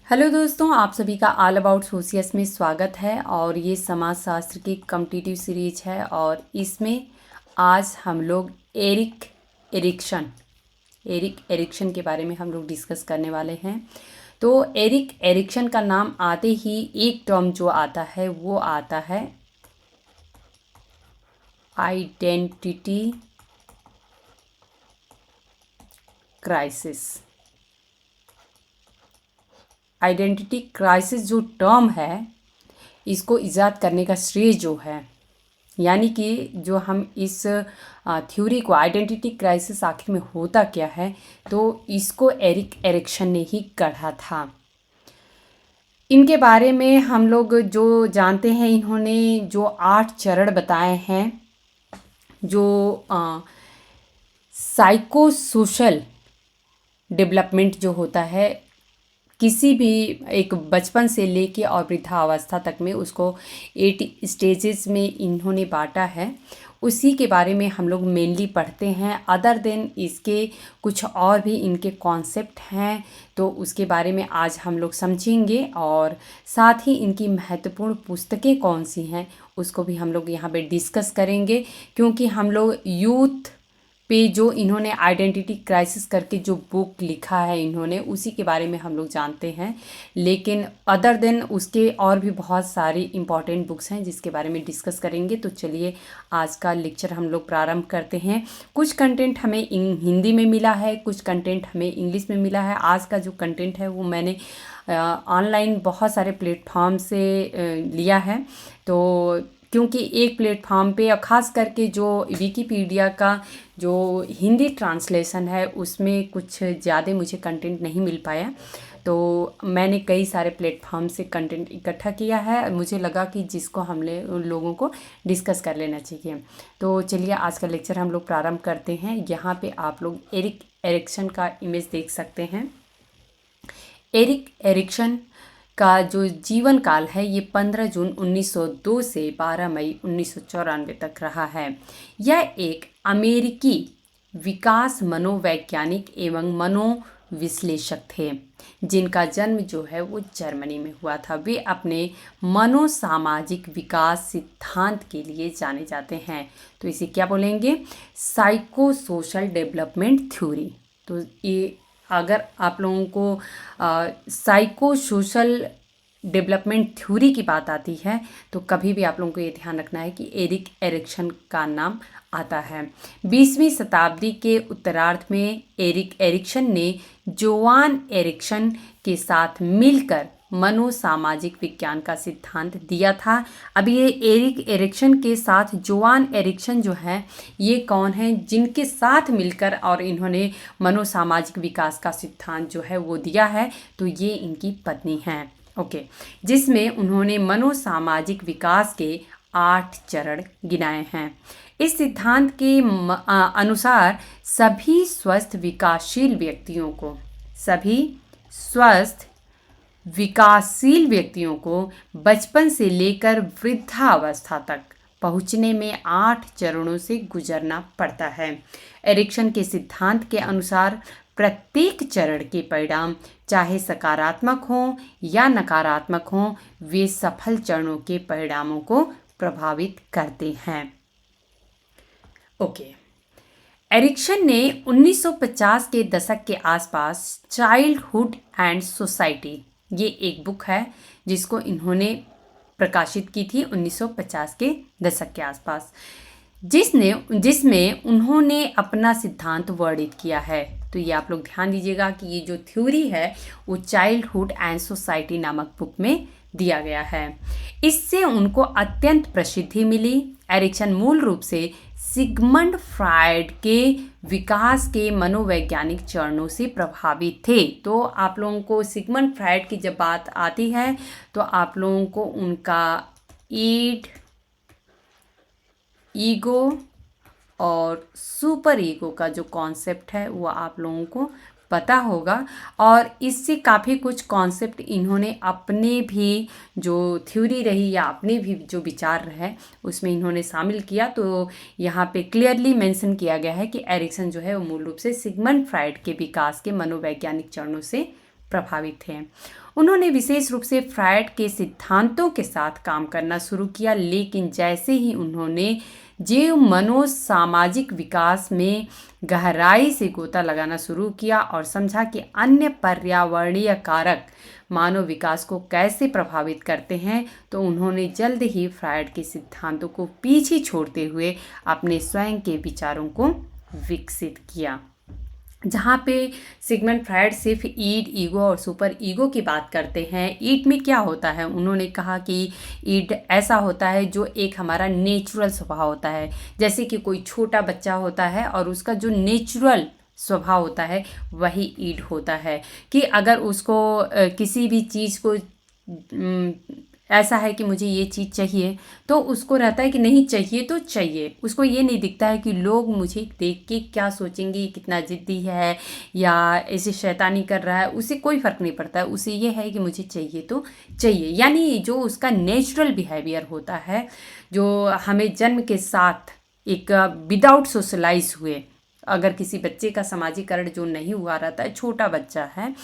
Hello दोस्तों, आप सभी का ऑल अबाउट सोशियस में स्वागत है। और ये समाजशास्त्र की कॉम्पिटिटिव सीरीज है और इसमें आज हम लोग एरिक एरिक्सन के बारे में हम लोग डिस्कस करने वाले हैं। तो एरिक एरिक्सन का नाम आते ही एक टर्म जो आता है वो आता है आइडेंटिटी क्राइसिस। आइडेंटिटी क्राइसिस जो टर्म है, इसको इजाद करने का श्रेय जो है, यानी कि जो हम इस थ्योरी को, आइडेंटिटी क्राइसिस आखिर में होता क्या है, तो इसको एरिक एरिक्सन ने ही गढ़ा था। इनके बारे में हम लोग जो जानते हैं, इन्होंने जो 8 चरण बताए हैं, जो साइको सोशल डेवलपमेंट जो होता है, किसी भी एक बचपन से लेके और वृद्धावस्था तक में उसको 8 स्टेजेस में इन्होंने बांटा है। उसी के बारे में हम लोग मेनली पढ़ते हैं। अदर देन इसके कुछ और भी इनके कॉन्सेप्ट हैं, तो उसके बारे में आज हम लोग समझेंगे। और साथ ही इनकी महत्वपूर्ण पुस्तकें कौन सी हैं उसको भी हम लोग यहाँ पे डिस्कस करेंगे, क्योंकि हम लोग यूथ पे जो इन्होंने आइडेंटिटी क्राइसिस करके जो बुक लिखा है इन्होंने, उसी के बारे में हम लोग जानते हैं। लेकिन अदर देन उसके और भी बहुत सारी इम्पॉर्टेंट बुक्स हैं जिसके बारे में डिस्कस करेंगे। तो चलिए आज का लेक्चर हम लोग प्रारंभ करते हैं। कुछ कंटेंट हमें हिंदी में मिला है, कुछ कंटेंट हमें इंग्लिश में मिला है। आज का जो कंटेंट है वो मैंने ऑनलाइन बहुत सारे प्लेटफॉर्म से लिया है। तो क्योंकि एक प्लेटफॉर्म पे, और ख़ास करके जो विकीपीडिया का जो हिंदी ट्रांसलेशन है उसमें कुछ ज़्यादा मुझे कंटेंट नहीं मिल पाया, तो मैंने कई सारे प्लेटफॉर्म से कंटेंट इकट्ठा किया है। मुझे लगा कि जिसको हम लोगों को डिस्कस कर लेना चाहिए। तो चलिए आज का लेक्चर हम लोग प्रारंभ करते हैं। यहाँ पे आप लोग एरिक एरिक्सन का इमेज देख सकते हैं। एरिक एरिक्सन का जो जीवन काल है ये 15 जून 1902 से 12 मई 1994 तक रहा है। यह एक अमेरिकी विकास मनोवैज्ञानिक एवं मनोविश्लेषक थे, जिनका जन्म जो है वो जर्मनी में हुआ था। वे अपने मनोसामाजिक विकास सिद्धांत के लिए जाने जाते हैं। तो इसे क्या बोलेंगे? Psycho social development theory. तो ये अगर आप लोगों को साइको सोशल डेवलपमेंट थ्योरी की बात आती है तो कभी भी आप लोगों को ये ध्यान रखना है कि एरिक एरिक्सन का नाम आता है। 20वीं शताब्दी के उत्तरार्ध में एरिक एरिक्सन ने जोआन एरिक्सन के साथ मिलकर मनोसामाजिक विज्ञान का सिद्धांत दिया था। अब ये एरिक एरिक्सन के साथ जोआन एरिक्सन जो है, ये कौन है जिनके साथ मिलकर और इन्होंने मनोसामाजिक विकास का सिद्धांत जो है वो दिया है? तो ये इनकी पत्नी हैं। ओके, जिसमें उन्होंने मनोसामाजिक विकास के 8 चरण गिनाए हैं। इस सिद्धांत के अनुसार सभी स्वस्थ विकासशील व्यक्तियों को बचपन से लेकर वृद्धावस्था तक पहुंचने में 8 चरणों से गुजरना पड़ता है। एरिक्सन के सिद्धांत के अनुसार प्रत्येक चरण के परिणाम चाहे सकारात्मक हों या नकारात्मक हों, वे सफल चरणों के परिणामों को प्रभावित करते हैं। ओके, एरिक्सन ने 1950 के दशक के आसपास चाइल्डहुड एंड सोसाइटी, ये एक बुक है जिसको इन्होंने प्रकाशित की थी 1950 के दशक के आसपास, जिसमें उन्होंने अपना सिद्धांत वर्णित किया है। तो ये आप लोग ध्यान दीजिएगा कि ये जो थ्योरी है वो चाइल्डहुड एंड सोसाइटी नामक बुक में दिया गया है। इससे उनको अत्यंत प्रसिद्धि मिली। एरिक्सन मूल रूप से सिगमंड फ्रायड के विकास के मनोवैज्ञानिक चरणों से प्रभावित थे। तो आप लोगों को सिगमंड फ्रायड की जब बात आती है तो आप लोगों को उनका ईगो और सुपर ईगो का जो कॉन्सेप्ट है वो आप लोगों को पता होगा। और इससे काफ़ी कुछ कॉन्सेप्ट इन्होंने अपने भी जो थ्योरी रही या अपने भी जो विचार रहे उसमें इन्होंने शामिल किया। तो यहाँ पे क्लियरली मेंशन किया गया है कि एरिक्सन जो है वो मूल रूप से सिगमंड फ्रायड के विकास के मनोवैज्ञानिक चरणों से प्रभावित थे। उन्होंने विशेष रूप से फ्रायड के सिद्धांतों के साथ काम करना शुरू किया, लेकिन जैसे ही उन्होंने जीव मनोसामाजिक विकास में गहराई से गोता लगाना शुरू किया और समझा कि अन्य पर्यावरणीय कारक मानव विकास को कैसे प्रभावित करते हैं, तो उन्होंने जल्द ही फ्रायड के सिद्धांतों को पीछे छोड़ते हुए अपने स्वयं के विचारों को विकसित किया। जहाँ पे सिगमंड फ्रायड सिर्फ ईड, ईगो और सुपर ईगो की बात करते हैं। ईड में क्या होता है, उन्होंने कहा कि ईड ऐसा होता है जो एक हमारा नेचुरल स्वभाव होता है। जैसे कि कोई छोटा बच्चा होता है और उसका जो नेचुरल स्वभाव होता है वही ईड होता है, कि अगर उसको किसी भी चीज़ को ऐसा है कि मुझे ये चीज़ चाहिए, तो उसको रहता है कि नहीं चाहिए तो चाहिए। उसको ये नहीं दिखता है कि लोग मुझे देख के क्या सोचेंगे, कितना ज़िद्दी है या ऐसे शैतानी कर रहा है, उसे कोई फ़र्क नहीं पड़ता है। उसे ये है कि मुझे चाहिए तो चाहिए, यानी जो उसका नेचुरल बिहेवियर होता है, जो हमें जन्म के साथ एक विदाउट सोशलाइज हुए, अगर किसी बच्चे का समाजीकरण जो नहीं हुआ रहता है, छोटा बच्चा है,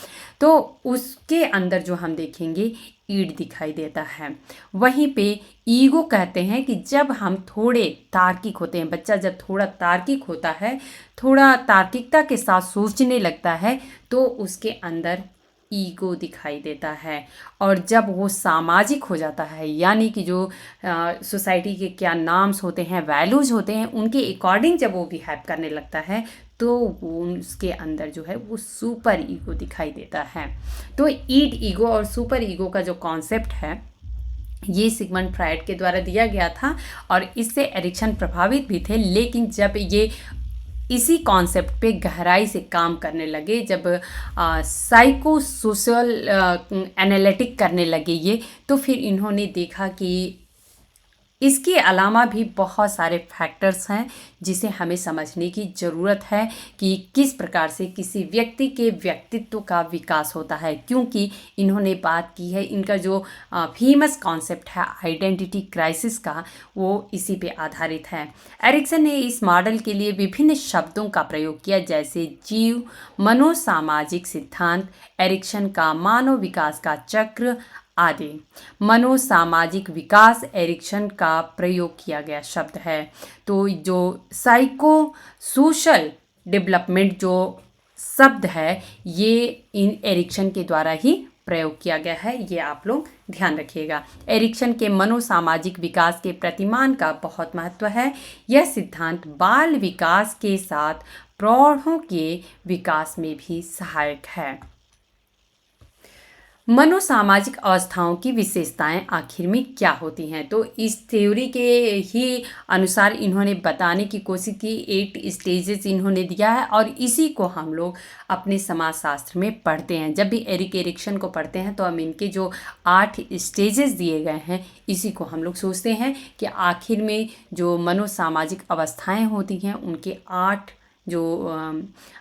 तो उसके अंदर जो हम देखेंगे ईड दिखाई देता है। वहीं पे ईगो कहते हैं कि जब हम थोड़े तार्किक होते हैं, बच्चा जब थोड़ा तार्किक होता है, थोड़ा तार्किकता के साथ सोचने लगता है, तो उसके अंदर ईगो दिखाई देता है। और जब वो सामाजिक हो जाता है, यानी कि जो सोसाइटी के क्या नाम्स होते हैं, वैल्यूज़ होते हैं, उनके अकॉर्डिंग जब वो बिहेव करने लगता है, तो वो उसके अंदर जो है वो सुपर ईगो दिखाई देता है। तो ईड, ईगो और सुपर ईगो का जो कॉन्सेप्ट है, ये सिगमंड फ्रायड के द्वारा दिया गया था और इससे एरिक्सन प्रभावित भी थे। लेकिन जब ये इसी कॉन्सेप्ट पे गहराई से काम करने लगे, जब साइको सोशल एनालिटिक करने लगे ये, तो फिर इन्होंने देखा कि इसके अलावा भी बहुत सारे फैक्टर्स हैं जिसे हमें समझने की ज़रूरत है कि किस प्रकार से किसी व्यक्ति के व्यक्तित्व का विकास होता है। क्योंकि इन्होंने बात की है, इनका जो फेमस कॉन्सेप्ट है आइडेंटिटी क्राइसिस का, वो इसी पे आधारित है। एरिक्सन ने इस मॉडल के लिए विभिन्न शब्दों का प्रयोग किया, जैसे जीव मनोसामाजिक सिद्धांत, एरिक्सन का मानव विकास का चक्र आदि। मनोसामाजिक विकास एरिक्सन का प्रयोग किया गया शब्द है। तो जो साइको सोशल डेवलपमेंट जो शब्द है, ये इन एरिक्सन के द्वारा ही प्रयोग किया गया है, ये आप लोग ध्यान रखिएगा। एरिक्सन के मनोसामाजिक विकास के प्रतिमान का बहुत महत्व है। यह सिद्धांत बाल विकास के साथ प्रौढ़ों के विकास में भी सहायक है। मनोसामाजिक अवस्थाओं की विशेषताएं आखिर में क्या होती हैं, तो इस थ्योरी के ही अनुसार इन्होंने बताने की कोशिश की। 8 स्टेजेस इन्होंने दिया है और इसी को हम लोग अपने समाजशास्त्र में पढ़ते हैं। जब भी एरिक एरिक्सन को पढ़ते हैं तो हम इनके जो 8 स्टेजेस दिए गए हैं, इसी को हम लोग सोचते हैं कि आखिर में जो मनोसामाजिक अवस्थाएं होती हैं, उनके 8 जो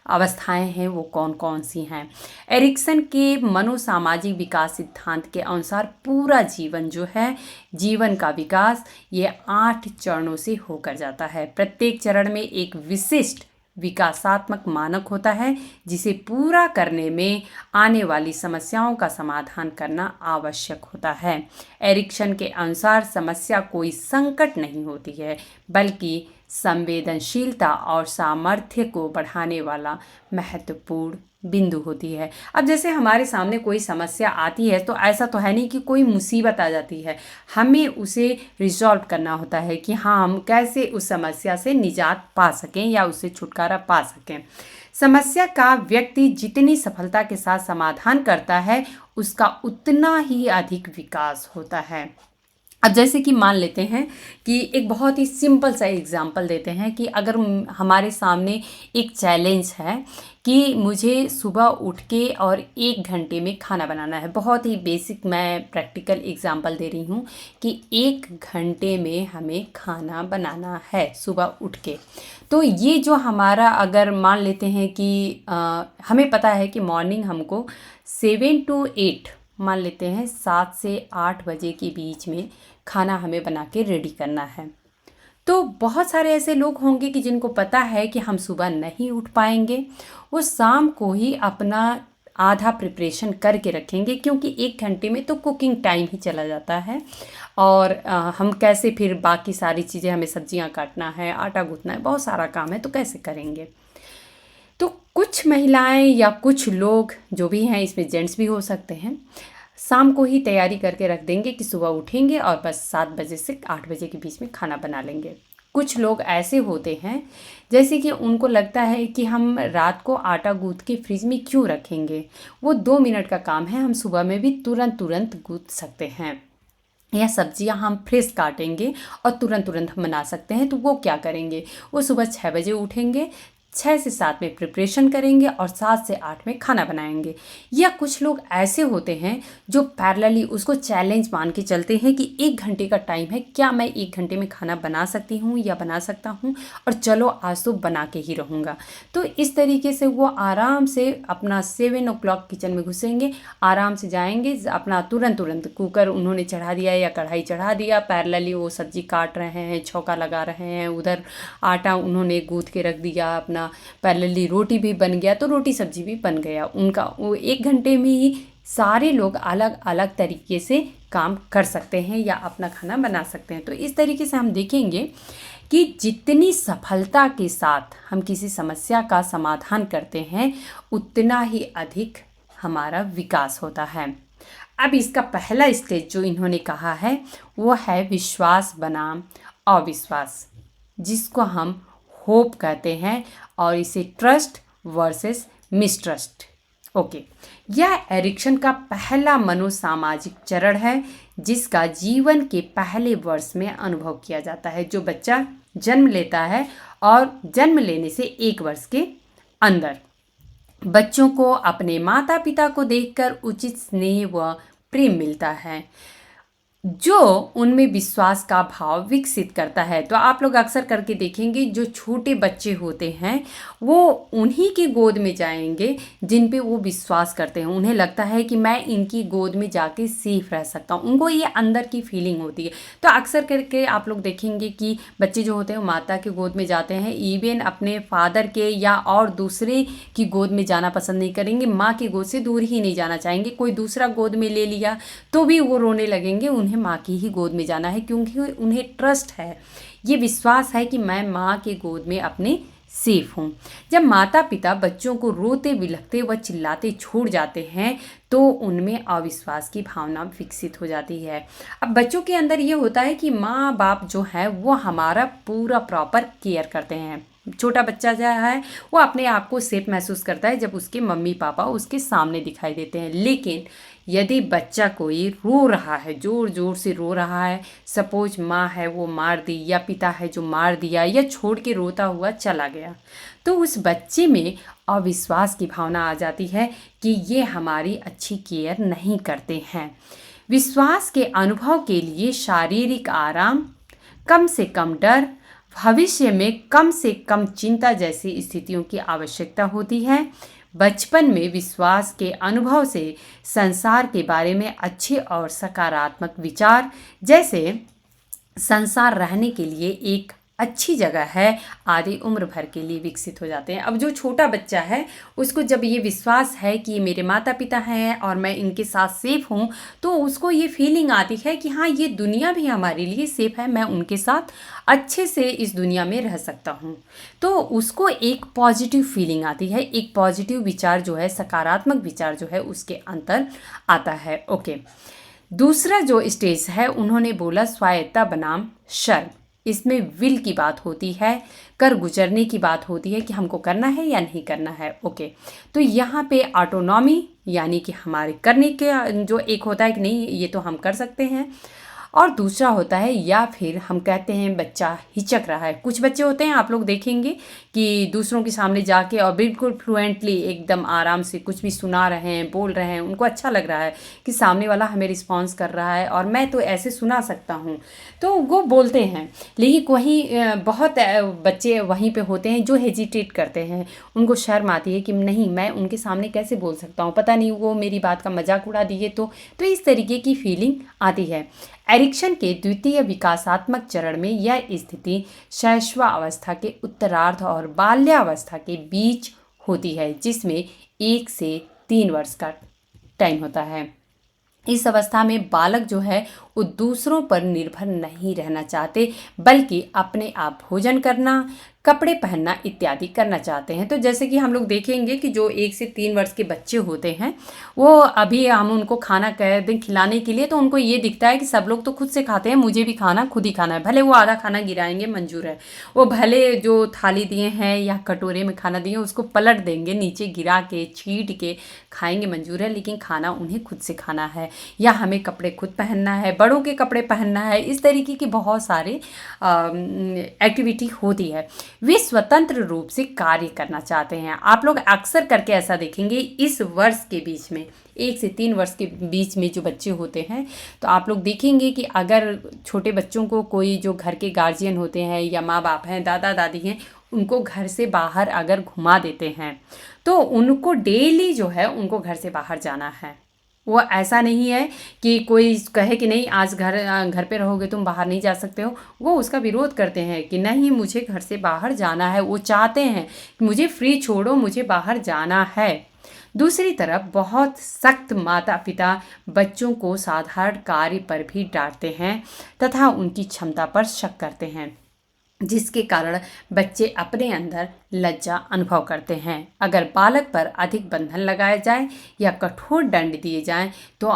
अवस्थाएं हैं वो कौन कौन सी हैं। एरिक्सन के मनोसामाजिक विकास सिद्धांत के अनुसार पूरा जीवन जो है, जीवन का विकास, ये 8 चरणों से होकर जाता है। प्रत्येक चरण में एक विशिष्ट विकासात्मक मानक होता है, जिसे पूरा करने में आने वाली समस्याओं का समाधान करना आवश्यक होता है। एरिक्सन के अनुसार समस्या कोई संकट नहीं होती है, बल्कि संवेदनशीलता और सामर्थ्य को बढ़ाने वाला महत्वपूर्ण बिंदु होती है। अब जैसे हमारे सामने कोई समस्या आती है, तो ऐसा तो है नहीं कि कोई मुसीबत आ जाती है, हमें उसे रिजॉल्व करना होता है कि हाँ, हम कैसे उस समस्या से निजात पा सकें या उससे छुटकारा पा सकें। समस्या का व्यक्ति जितनी सफलता के साथ समाधान करता है, उसका उतना ही अधिक विकास होता है। अब जैसे कि मान लेते हैं कि एक बहुत ही सिंपल सा एग्जांपल देते हैं कि अगर हमारे सामने एक चैलेंज है कि मुझे सुबह उठ के और 1 घंटे में खाना बनाना है। बहुत ही बेसिक मैं प्रैक्टिकल एग्जांपल दे रही हूँ कि 1 घंटे में हमें खाना बनाना है सुबह उठ के। तो ये जो हमारा, अगर मान लेते हैं कि हमें पता है कि मॉर्निंग हमको 7 to 8, मान लेते हैं 7 से 8 बजे के बीच में खाना हमें बना के रेडी करना है। तो बहुत सारे ऐसे लोग होंगे कि जिनको पता है कि हम सुबह नहीं उठ पाएंगे, वो शाम को ही अपना आधा प्रिपरेशन करके रखेंगे, क्योंकि 1 घंटे में तो कुकिंग टाइम ही चला जाता है। और हम कैसे फिर बाकी सारी चीज़ें, हमें सब्जियां काटना है, आटा गूंथना है, बहुत सारा काम है, तो कैसे करेंगे। तो कुछ महिलाएं या कुछ लोग जो भी हैं, इसमें जेंट्स भी हो सकते हैं, शाम को ही तैयारी करके रख देंगे कि सुबह उठेंगे और बस 7 बजे से 8 बजे के बीच में खाना बना लेंगे। कुछ लोग ऐसे होते हैं जैसे कि उनको लगता है कि हम रात को आटा गूंथ के फ्रिज में क्यों रखेंगे, वो 2 मिनट का काम है, हम सुबह में भी तुरंत तुरंत गूंथ सकते हैं, या सब्जियां हम फ्रेश काटेंगे और तुरंत तुरंत हम बना सकते हैं। तो वो क्या करेंगे, वो सुबह 6 बजे उठेंगे, 6 से 7 में प्रिपरेशन करेंगे और 7 से 8 में खाना बनाएंगे। या कुछ लोग ऐसे होते हैं जो पैरेलली उसको चैलेंज मान के चलते हैं कि 1 घंटे का टाइम है, क्या मैं 1 घंटे में खाना बना सकती हूँ या बना सकता हूँ, और चलो आज तो बना के ही रहूँगा। तो इस तरीके से वो आराम से अपना 7 o'clock किचन में घुसेंगे, आराम से जाएंगे, अपना तुरंत तुरंत कुकर उन्होंने चढ़ा दिया या कढ़ाई चढ़ा दिया, पैरेलली वो सब्जी काट रहे हैं, छौंका लगा रहे हैं, उधर आटा उन्होंने गूँथ के रख दिया, अपना पैरेलली रोटी भी बन गया, तो रोटी सब्जी भी बन गया उनका। वो 1 घंटे में ही सारे लोग अलग अलग तरीके से काम कर सकते हैं या अपना खाना बना सकते हैं। तो इस तरीके से हम देखेंगे कि जितनी सफलता के साथ हम किसी समस्या का समाधान करते हैं, उतना ही अधिक हमारा विकास होता है। अब इसका पहला स्टेज जो इन्होंने कहा है वो है विश्वास बनाम अविश्वास, जिसको हम होप कहते हैं, और इसे ट्रस्ट वर्सेस मिसट्रस्ट। ओके, यह एरिक्सन का पहला मनोसामाजिक चरण है, जिसका जीवन के पहले वर्ष में अनुभव किया जाता है। जो बच्चा जन्म लेता है और जन्म लेने से 1 वर्ष के अंदर बच्चों को अपने माता पिता को देखकर उचित स्नेह व प्रेम मिलता है, जो उनमें विश्वास का भाव विकसित करता है। तो आप लोग अक्सर करके देखेंगे, जो छोटे बच्चे होते हैं वो उन्हीं की गोद में जाएंगे जिन पे वो विश्वास करते हैं। उन्हें लगता है कि मैं इनकी गोद में जाके सेफ रह सकता हूँ, उनको ये अंदर की फीलिंग होती है। तो अक्सर करके आप लोग देखेंगे कि बच्चे जो होते हैं वो माता की गोद में जाते हैं, इवन अपने फादर के या और दूसरे की गोद में जाना पसंद नहीं करेंगे, माँ की गोद से दूर ही नहीं जाना चाहेंगे। कोई दूसरा गोद में ले लिया तो भी वो रोने लगेंगे, उन्हें माँ की ही गोद में जाना है, क्योंकि उन्हें ट्रस्ट है, ये विश्वास है कि मैं माँ के गोद में अपने सेफ हूँ। जब माता पिता बच्चों को रोते बिलखते व चिल्लाते छोड़ जाते हैं तो उनमें अविश्वास की भावना विकसित हो जाती है। अब बच्चों के अंदर ये होता है कि माँ बाप जो है वो हमारा पूरा प्रॉपर केयर करते हैं। छोटा बच्चा जो है वो अपने आप को सेफ महसूस करता है जब उसके मम्मी पापा उसके सामने दिखाई देते हैं। लेकिन यदि बच्चा कोई रो रहा है, जोर जोर से रो रहा है, सपोज माँ है वो मार दी या पिता है जो मार दिया या छोड़ के रोता हुआ चला गया, तो उस बच्चे में अविश्वास की भावना आ जाती है कि ये हमारी अच्छी केयर नहीं करते हैं। विश्वास के अनुभव के लिए शारीरिक आराम, कम से कम डर, भविष्य में कम से कम चिंता जैसी स्थितियों की आवश्यकता होती है। बचपन में विश्वास के अनुभव से संसार के बारे में अच्छे और सकारात्मक विचार, जैसे संसार रहने के लिए एक अच्छी जगह है, आधी उम्र भर के लिए विकसित हो जाते हैं। अब जो छोटा बच्चा है उसको जब ये विश्वास है कि मेरे माता पिता हैं और मैं इनके साथ सेफ हूँ, तो उसको ये फीलिंग आती है कि हाँ, ये दुनिया भी हमारे लिए सेफ है, मैं उनके साथ अच्छे से इस दुनिया में रह सकता हूँ। तो उसको एक पॉजिटिव फीलिंग आती है, एक पॉजिटिव विचार जो है, सकारात्मक विचार जो है उसके अंदर आता है। ओके, दूसरा जो स्टेज है उन्होंने बोला स्वायत्ता बनाम शर्म। इसमें विल की बात होती है, कर गुजरने की बात होती है कि हमको करना है या नहीं करना है। ओके, तो यहाँ पे ऑटोनॉमी यानी कि हमारे करने के जो एक होता है कि नहीं ये तो हम कर सकते हैं, और दूसरा होता है या फिर हम कहते हैं बच्चा हिचक रहा है। कुछ बच्चे होते हैं आप लोग देखेंगे कि दूसरों के सामने जाके और बिल्कुल फ्लुएंटली एकदम आराम से कुछ भी सुना रहे हैं, बोल रहे हैं, उनको अच्छा लग रहा है कि सामने वाला हमें रिस्पॉन्स कर रहा है और मैं तो ऐसे सुना सकता हूँ, तो वो बोलते हैं। लेकिन वहीं बहुत बच्चे वहीं पे होते हैं जो हेजिटेट करते हैं, उनको शर्म आती है कि नहीं मैं उनके सामने कैसे बोल सकता हूँ, पता नहीं वो मेरी बात का मजाक उड़ा दिए तो इस तरीके की फीलिंग आती है। एरिक्सन के द्वितीय विकासात्मक चरण में यह स्थिति शैशवावस्था के उत्तरार्ध और बाल्यावस्था के बीच होती है, जिसमें 1 से 3 वर्ष का टाइम होता है। इस अवस्था में बालक जो है वो दूसरों पर निर्भर नहीं रहना चाहते, बल्कि अपने आप भोजन करना, कपड़े पहनना इत्यादि करना चाहते हैं। तो जैसे कि हम लोग देखेंगे कि जो 1 से 3 वर्ष के बच्चे होते हैं, वो अभी हम उनको खाना कह दें खिलाने के लिए तो उनको ये दिखता है कि सब लोग तो खुद से खाते हैं, मुझे भी खाना खुद ही खाना है। भले वो आधा खाना गिराएंगे मंजूर है, वो भले जो थाली दिए हैं या कटोरे में खाना दिए उसको पलट देंगे, नीचे गिरा के छींट के खाएंगे मंजूर है, लेकिन खाना उन्हें खुद से खाना है। या हमें कपड़े खुद पहनना है, बड़ों के कपड़े पहनना है, इस तरीके की बहुत सारे एक्टिविटी होती है। वे स्वतंत्र रूप से कार्य करना चाहते हैं। आप लोग अक्सर करके ऐसा देखेंगे इस वर्ष के बीच में, 1 से 3 वर्ष के बीच में जो बच्चे होते हैं, तो आप लोग देखेंगे कि अगर छोटे बच्चों को कोई जो घर के गार्जियन होते हैं या माँ बाप हैं, दादा दादी हैं, उनको घर से बाहर अगर घुमा देते हैं तो उनको डेली जो है उनको घर से बाहर जाना है। वो ऐसा नहीं है कि कोई कहे कि नहीं आज घर पे रहोगे, तुम बाहर नहीं जा सकते हो। वो उसका विरोध करते हैं कि नहीं, मुझे घर से बाहर जाना है। वो चाहते हैं कि मुझे फ्री छोड़ो, मुझे बाहर जाना है। दूसरी तरफ बहुत सख्त माता पिता बच्चों को साधारण कार्य पर भी डांटते हैं तथा उनकी क्षमता पर शक करते हैं, जिसके कारण बच्चे अपने अंदर लज्जा अनुभव करते हैं। अगर बालक पर अधिक बंधन लगाए जाए या कठोर दंड दिए जाएं तो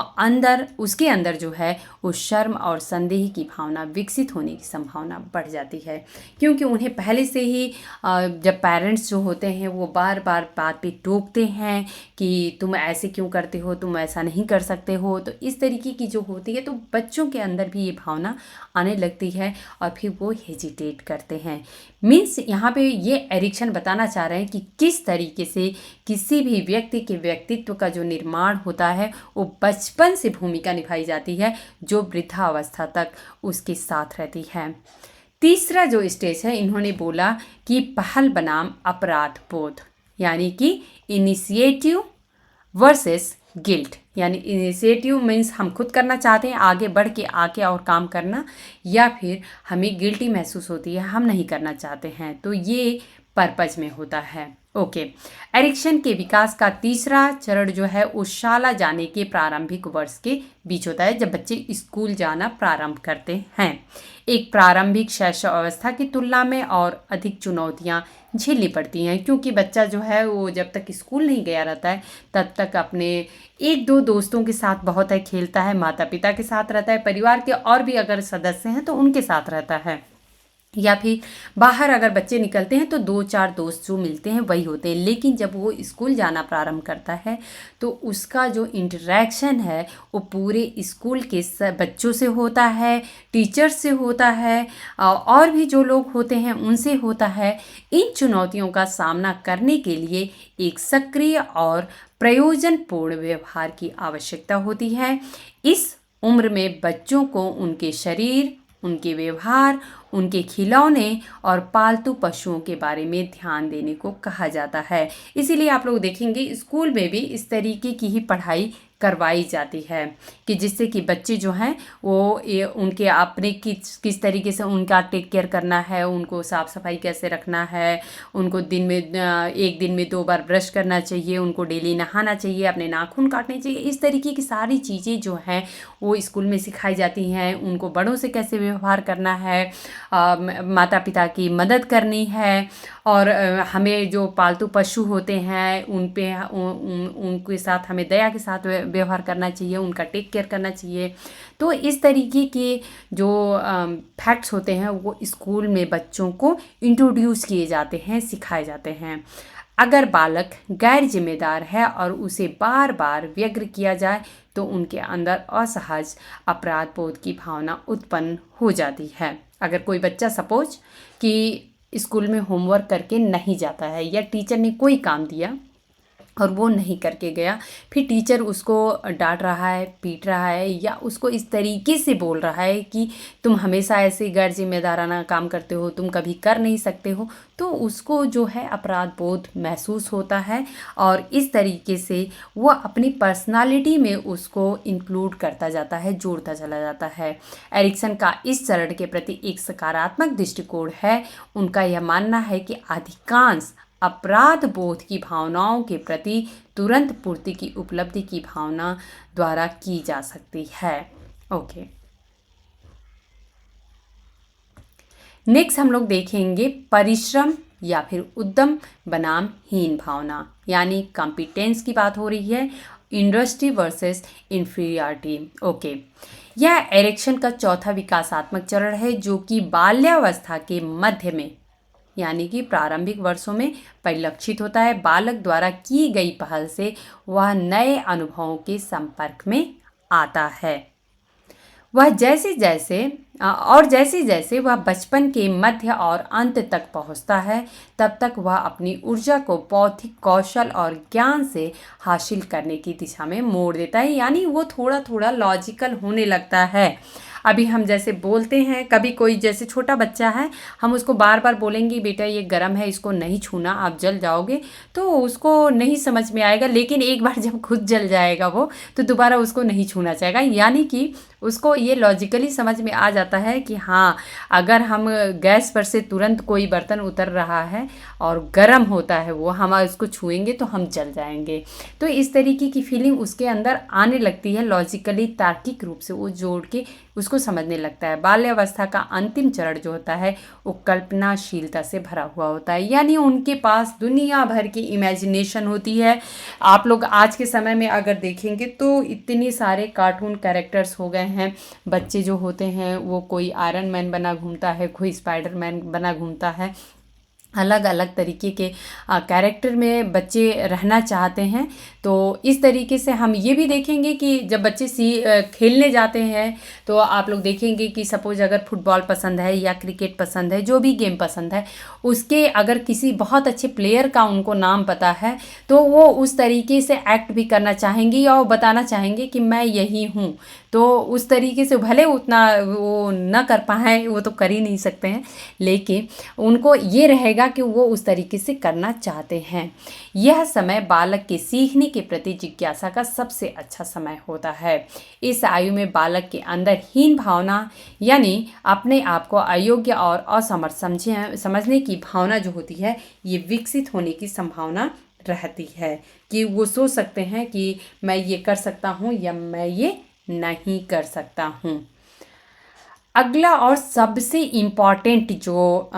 उसके अंदर जो है वो शर्म और संदेह की भावना विकसित होने की संभावना बढ़ जाती है, क्योंकि उन्हें पहले से ही जब पेरेंट्स जो होते हैं वो बार बार बात पे टोकते हैं कि तुम ऐसे क्यों करते हो, तुम ऐसा नहीं कर सकते हो। तो इस तरीके की जो होती है, तो बच्चों के अंदर भी ये भावना आने लगती है और फिर वो हेजिटेट करते हैं। मीन्स यहाँ पे ये एरिक्सन बताना चाह रहे हैं कि किस तरीके से किसी भी व्यक्ति के व्यक्तित्व का जो निर्माण होता है वो बचपन से भूमिका निभाई जाती है जो वृद्धावस्था तक उसके साथ रहती है। तीसरा जो स्टेज है, इन्होंने बोला कि पहल बनाम अपराध बोध, यानी कि इनिशिएटिव वर्सेस गिल्ट। यानी इनिशिएटिव मीन्स हम खुद करना चाहते हैं, आगे बढ़ के आके और काम करना, या फिर हमें गिल्टी महसूस होती है, हम नहीं करना चाहते हैं। तो ये पर्पज में होता है। ओके, एरिक्सन के विकास का तीसरा चरण जो है वो शाला जाने के प्रारंभिक वर्ष के बीच होता है, जब बच्चे स्कूल जाना प्रारंभ करते हैं। एक प्रारंभिक शैशव अवस्था की तुलना में और अधिक चुनौतियां झेलनी पड़ती हैं, क्योंकि बच्चा जो है वो जब तक स्कूल नहीं गया रहता है तब तक अपने 1-2 दोस्तों के साथ बहुत है खेलता है, माता पिता के साथ रहता है, परिवार के और भी अगर सदस्य हैं तो उनके साथ रहता है, या फिर बाहर अगर बच्चे निकलते हैं तो 2-4 दोस्त जो मिलते हैं वही होते हैं। लेकिन जब वो स्कूल जाना प्रारंभ करता है तो उसका जो इंटरेक्शन है वो पूरे स्कूल के बच्चों से होता है, टीचर्स से होता है, और भी जो लोग होते हैं उनसे होता है। इन चुनौतियों का सामना करने के लिए एक सक्रिय और प्रयोजनपूर्ण व्यवहार की आवश्यकता होती है। इस उम्र में बच्चों को उनके शरीर, उनके व्यवहार, उनके खिलौने और पालतू पशुओं के बारे में ध्यान देने को कहा जाता है। इसीलिए आप लोग देखेंगे स्कूल में भी इस तरीके की ही पढ़ाई करवाई जाती है कि जिससे कि बच्चे जो हैं वो उनके अपने किस तरीके से उनका टेक केयर करना है, उनको साफ़ सफाई कैसे रखना है, उनको एक दिन में 2 बार ब्रश करना चाहिए, उनको डेली नहाना चाहिए, अपने नाखून काटने चाहिए। इस तरीके की सारी चीज़ें जो हैं वो स्कूल में सिखाई जाती हैं। उनको बड़ों से कैसे व्यवहार करना है, माता पिता की मदद करनी है, और हमें जो पालतू पशु होते हैं उनके साथ हमें दया के साथ व्यवहार करना चाहिए, उनका टेक केयर करना चाहिए। तो इस तरीके के जो फैक्ट्स होते हैं वो स्कूल में बच्चों को इंट्रोड्यूस किए जाते हैं, सिखाए जाते हैं। अगर बालक गैर जिम्मेदार है और उसे बार बार व्यग्र किया जाए तो उनके अंदर असहज अपराध बोध की भावना उत्पन्न हो जाती है। अगर कोई बच्चा सपोज कि स्कूल में होमवर्क करके नहीं जाता है, या टीचर ने कोई काम दिया और वो नहीं करके गया, फिर टीचर उसको डांट रहा है, पीट रहा है, या उसको इस तरीके से बोल रहा है कि तुम हमेशा ऐसे गैर जिम्मेदाराना काम करते हो, तुम कभी कर नहीं सकते हो, तो उसको जो है अपराध बोध महसूस होता है और इस तरीके से वो अपनी पर्सनालिटी में उसको इंक्लूड करता जाता है, जोड़ता चला जाता है। एरिक्सन का इस चरण के प्रति एक सकारात्मक दृष्टिकोण है। उनका यह मानना है कि अधिकांश अपराध बोध की भावनाओं के प्रति तुरंत पूर्ति की उपलब्धि की भावना द्वारा की जा सकती है। ओके, नेक्स्ट हम लोग देखेंगे परिश्रम या फिर उद्यम बनाम हीन भावना, यानी कॉम्पिटेंस की बात हो रही है, इंडस्ट्री वर्सेस इंफीरियरिटी। ओके, यह एरेक्शन का चौथा विकासात्मक चरण है जो कि बाल्यावस्था के मध्य में यानी कि प्रारंभिक वर्षों में परिलक्षित होता है। बालक द्वारा की गई पहल से वह नए अनुभवों के संपर्क में आता है। वह जैसे जैसे वह बचपन के मध्य और अंत तक पहुंचता है, तब तक वह अपनी ऊर्जा को बौद्धिक कौशल और ज्ञान से हासिल करने की दिशा में मोड़ देता है, यानी वो थोड़ा थोड़ा लॉजिकल होने लगता है। अभी हम जैसे बोलते हैं, कभी कोई जैसे छोटा बच्चा है, हम उसको बार बार बोलेंगे बेटा ये गर्म है, इसको नहीं छूना, आप जल जाओगे, तो उसको नहीं समझ में आएगा। लेकिन एक बार जब खुद जल जाएगा वो, तो दोबारा उसको नहीं छूना चाहेगा, यानी कि उसको ये लॉजिकली समझ में आ जाता है कि हाँ, अगर हम गैस पर से तुरंत कोई बर्तन उतर रहा है और गर्म होता है वो, हम उसको छुएंगे तो हम जल जाएंगे। तो इस तरीके की फीलिंग उसके अंदर आने लगती है, लॉजिकली तार्किक रूप से वो जोड़ के उसको समझने लगता है। बाल्यावस्था का अंतिम चरण जो होता है वो कल्पनाशीलता से भरा हुआ होता है, यानी उनके पास दुनिया भर की इमेजिनेशन होती है। आप लोग आज के समय में अगर देखेंगे तो इतने सारे कार्टून कैरेक्टर्स हो गए हैं। बच्चे जो होते हैं वो कोई आयरन मैन बना घूमता है, कोई स्पाइडर मैन बना घूमता है, अलग अलग तरीके के कैरेक्टर में बच्चे रहना चाहते हैं। तो इस तरीके से हम ये भी देखेंगे कि जब बच्चे खेलने जाते हैं तो आप लोग देखेंगे कि सपोज अगर फुटबॉल पसंद है या क्रिकेट पसंद है, जो भी गेम पसंद है, उसके अगर किसी बहुत अच्छे प्लेयर का उनको नाम पता है तो वो उस तरीके से एक्ट भी करना चाहेंगे और बताना चाहेंगे कि मैं यही हूँ। तो उस तरीके से भले उतना वो न कर पाए, वो तो कर ही नहीं सकते हैं, लेकिन उनको ये रहेगा कि वो उस तरीके से करना चाहते हैं। यह समय बालक के सीखने के प्रति जिज्ञासा का सबसे अच्छा समय होता है। इस आयु में बालक के अंदर हीन भावना यानी अपने आप को अयोग्य और असमर्थ समझने की भावना जो होती है, ये विकसित होने की संभावना रहती है कि वो सोच सकते हैं कि मैं ये कर सकता हूँ या मैं ये नहीं कर सकता हूँ। अगला और सबसे इम्पॉर्टेंट जो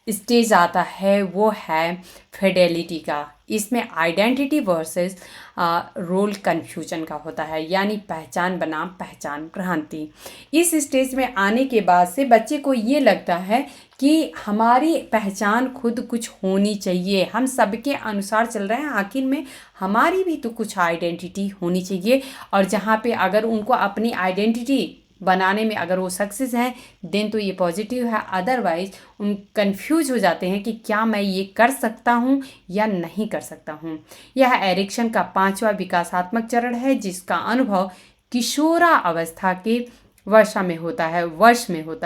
स्टेज आता है वो है फिडेलिटी का। इसमें आइडेंटिटी वर्सेस रोल कन्फ्यूजन का होता है, यानी पहचान बनाम पहचान भ्रांति। इस स्टेज में आने के बाद से बच्चे को ये लगता है कि हमारी पहचान खुद कुछ होनी चाहिए, हम सबके अनुसार चल रहे हैं, आखिर में हमारी भी तो कुछ आइडेंटिटी होनी चाहिए। और जहाँ पे अगर उनको अपनी आइडेंटिटी बनाने में अगर वो सक्सेस हैं देन तो ये पॉजिटिव है, अदरवाइज उन कंफ्यूज हो जाते हैं कि क्या मैं ये कर सकता हूँ या नहीं कर सकता हूँ। यह एरिक्सन का 5वां विकासात्मक चरण है जिसका अनुभव किशोरा अवस्था के वर्ष में होता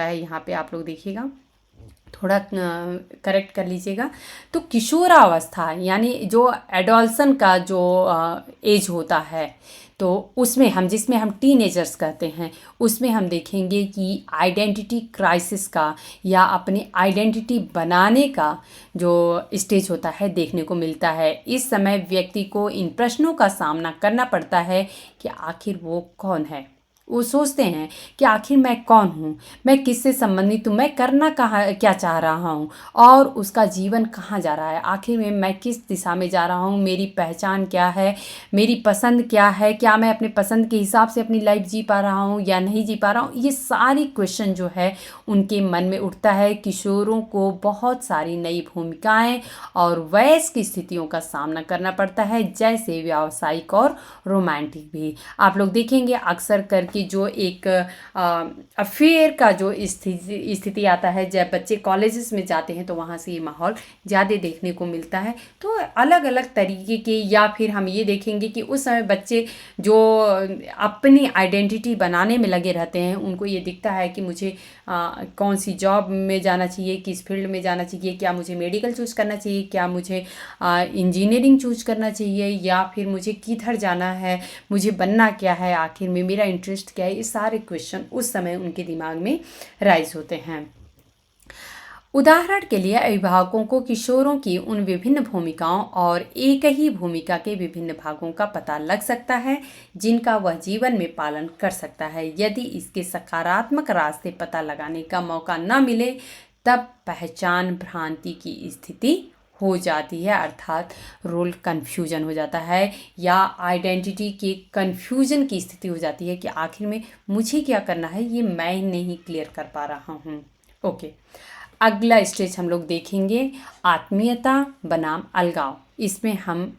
है। यहाँ पे आप लोग देखिएगा, थोड़ा करेक्ट कर लीजिएगा। तो किशोरावस्था यानी जो एडोल्सन का जो एज होता है, तो उसमें जिसमें हम टीनेजर्स कहते हैं, उसमें हम देखेंगे कि आइडेंटिटी क्राइसिस का या अपनी आइडेंटिटी बनाने का जो स्टेज होता है देखने को मिलता है। इस समय व्यक्ति को इन प्रश्नों का सामना करना पड़ता है कि आखिर वो कौन है। वो सोचते हैं कि आखिर मैं कौन हूँ, मैं किससे संबंधित हूँ, मैं करना क्या चाह रहा हूँ और उसका जीवन कहाँ जा रहा है, आखिर में मैं किस दिशा में जा रहा हूँ, मेरी पहचान क्या है, मेरी पसंद क्या है, क्या मैं अपने पसंद के हिसाब से अपनी लाइफ जी पा रहा हूँ या नहीं जी पा रहा हूँ। ये सारी क्वेश्चन जो है उनके मन में उठता है। किशोरों को बहुत सारी नई भूमिकाएं और वयस्क की स्थितियों का सामना करना पड़ता है, जैसे व्यावसायिक और रोमांटिक भी। आप लोग देखेंगे अक्सर करके जो एक अफेयर का जो स्थिति आता है, जब बच्चे कॉलेजेस में जाते हैं तो वहाँ से ये माहौल ज़्यादा देखने को मिलता है। तो अलग अलग तरीके के, या फिर हम ये देखेंगे कि उस समय बच्चे जो अपनी आइडेंटिटी बनाने में लगे रहते हैं, उनको ये दिखता है कि मुझे कौन सी जॉब में जाना चाहिए, किस फील्ड में जाना चाहिए, क्या मुझे मेडिकल चूज़ करना चाहिए, क्या मुझे इंजीनियरिंग चूज़ करना चाहिए, या फिर मुझे किधर जाना है, मुझे बनना क्या है, आखिर में मेरा इंटरेस्ट क्या है। ये सारे क्वेश्चन उस समय उनके दिमाग में राइज होते हैं। उदाहरण के लिए अभिभावकों को किशोरों की उन विभिन्न भूमिकाओं और एक ही भूमिका के विभिन्न भागों का पता लग सकता है जिनका वह जीवन में पालन कर सकता है। यदि इसके सकारात्मक रास्ते पता लगाने का मौका न मिले तब पहचान भ्रांति की स्थिति हो जाती है, अर्थात रोल कन्फ्यूजन हो जाता है या आइडेंटिटी के कन्फ्यूजन की स्थिति हो जाती है कि आखिर में मुझे क्या करना है, ये मैं नहीं क्लियर कर पा रहा हूँ। ओके, अगला स्टेज हम लोग देखेंगे आत्मीयता बनाम अलगाव। इसमें हम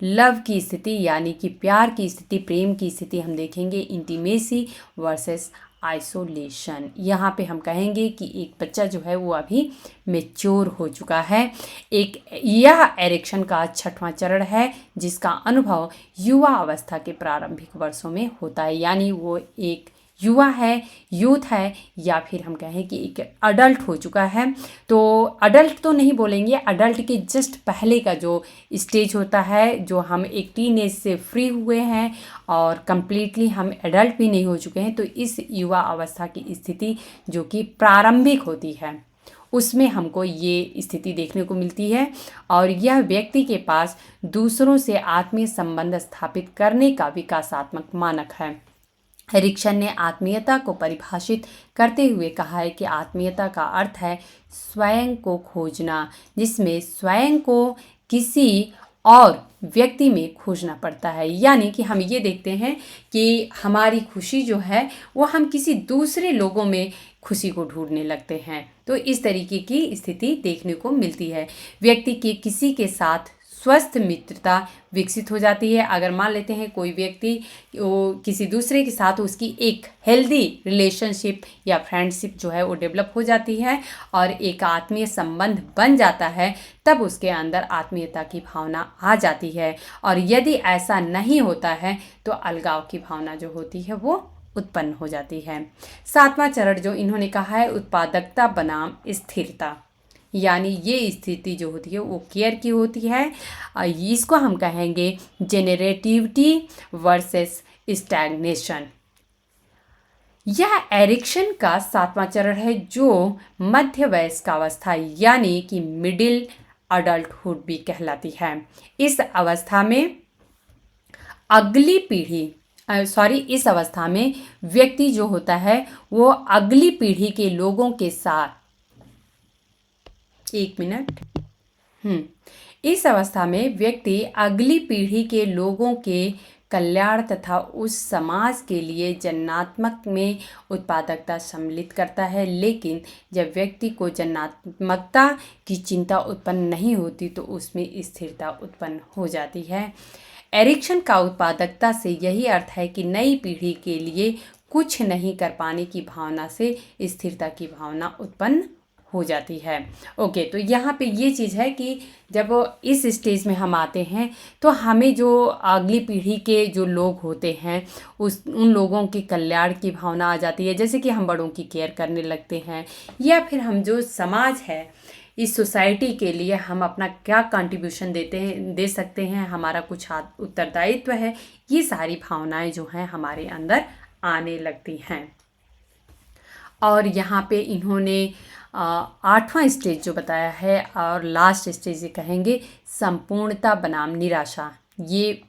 लव की स्थिति यानी कि प्यार की स्थिति, प्रेम की स्थिति हम देखेंगे। Intimacy versus isolation. यहाँ पे हम कहेंगे कि एक बच्चा जो है वो अभी मेच्योर हो चुका है। यह एरेक्शन का 6वां चरण है जिसका अनुभव युवा अवस्था के प्रारंभिक वर्षों में होता है, यानी वो एक युवा है, यूथ है, या फिर हम कहें कि एक अडल्ट हो चुका है। तो अडल्ट तो नहीं बोलेंगे, अडल्ट के जस्ट पहले का जो स्टेज होता है, जो हम एक टीनेज से फ्री हुए हैं और कम्प्लीटली हम एडल्ट भी नहीं हो चुके हैं, तो इस युवा अवस्था की स्थिति जो कि प्रारंभिक होती है उसमें हमको ये स्थिति देखने को मिलती है। और यह व्यक्ति के पास दूसरों से आत्मीय संबंध स्थापित करने का विकासात्मक मानक है। एरिक्सन ने आत्मीयता को परिभाषित करते हुए कहा है कि आत्मीयता का अर्थ है स्वयं को खोजना, जिसमें स्वयं को किसी और व्यक्ति में खोजना पड़ता है। यानी कि हम ये देखते हैं कि हमारी खुशी जो है वो हम किसी दूसरे लोगों में खुशी को ढूंढने लगते हैं। तो इस तरीके की स्थिति देखने को मिलती है। व्यक्ति की किसी के साथ स्वस्थ मित्रता विकसित हो जाती है। अगर मान लेते हैं कोई व्यक्ति किसी दूसरे के साथ उसकी एक हेल्दी रिलेशनशिप या फ्रेंडशिप जो है वो डेवलप हो जाती है और एक आत्मीय संबंध बन जाता है, तब उसके अंदर आत्मीयता की भावना आ जाती है। और यदि ऐसा नहीं होता है तो अलगाव की भावना जो होती है वो उत्पन्न हो जाती है। 7वां चरण जो इन्होंने कहा है उत्पादकता बनाम स्थिरता, यानी ये स्थिति जो होती है वो केयर की होती है। इसको हम कहेंगे जेनरेटिविटी वर्सेस स्टैग्नेशन। यह एरिक्सन का 7वां चरण है जो मध्य वयस्कावस्था यानी कि मिडिल अडल्टहुड भी कहलाती है। इस अवस्था में इस अवस्था में व्यक्ति जो होता है वो अगली पीढ़ी के लोगों के साथ इस अवस्था में व्यक्ति अगली पीढ़ी के लोगों के कल्याण तथा उस समाज के लिए जन्नात्मक में उत्पादकता सम्मिलित करता है। लेकिन जब व्यक्ति को जन्नात्मकता की चिंता उत्पन्न नहीं होती तो उसमें स्थिरता उत्पन्न हो जाती है। एरिक्सन का उत्पादकता से यही अर्थ है कि नई पीढ़ी के लिए कुछ नहीं कर पाने की भावना से स्थिरता की भावना उत्पन्न हो जाती है। ओके, तो यहाँ पे ये चीज़ है कि जब इस स्टेज में हम आते हैं तो हमें जो अगली पीढ़ी के जो लोग होते हैं उन लोगों के कल्याण की भावना आ जाती है, जैसे कि हम बड़ों की केयर करने लगते हैं, या फिर हम जो समाज है इस सोसाइटी के लिए हम अपना क्या कंट्रीब्यूशन दे सकते हैं, हमारा कुछ उत्तरदायित्व है, ये सारी भावनाएं जो हैं हमारे अंदर आने लगती हैं। और यहाँ पे इन्होंने 8वां स्टेज जो बताया है और लास्ट स्टेज ये कहेंगे संपूर्णता बनाम निराशा। ये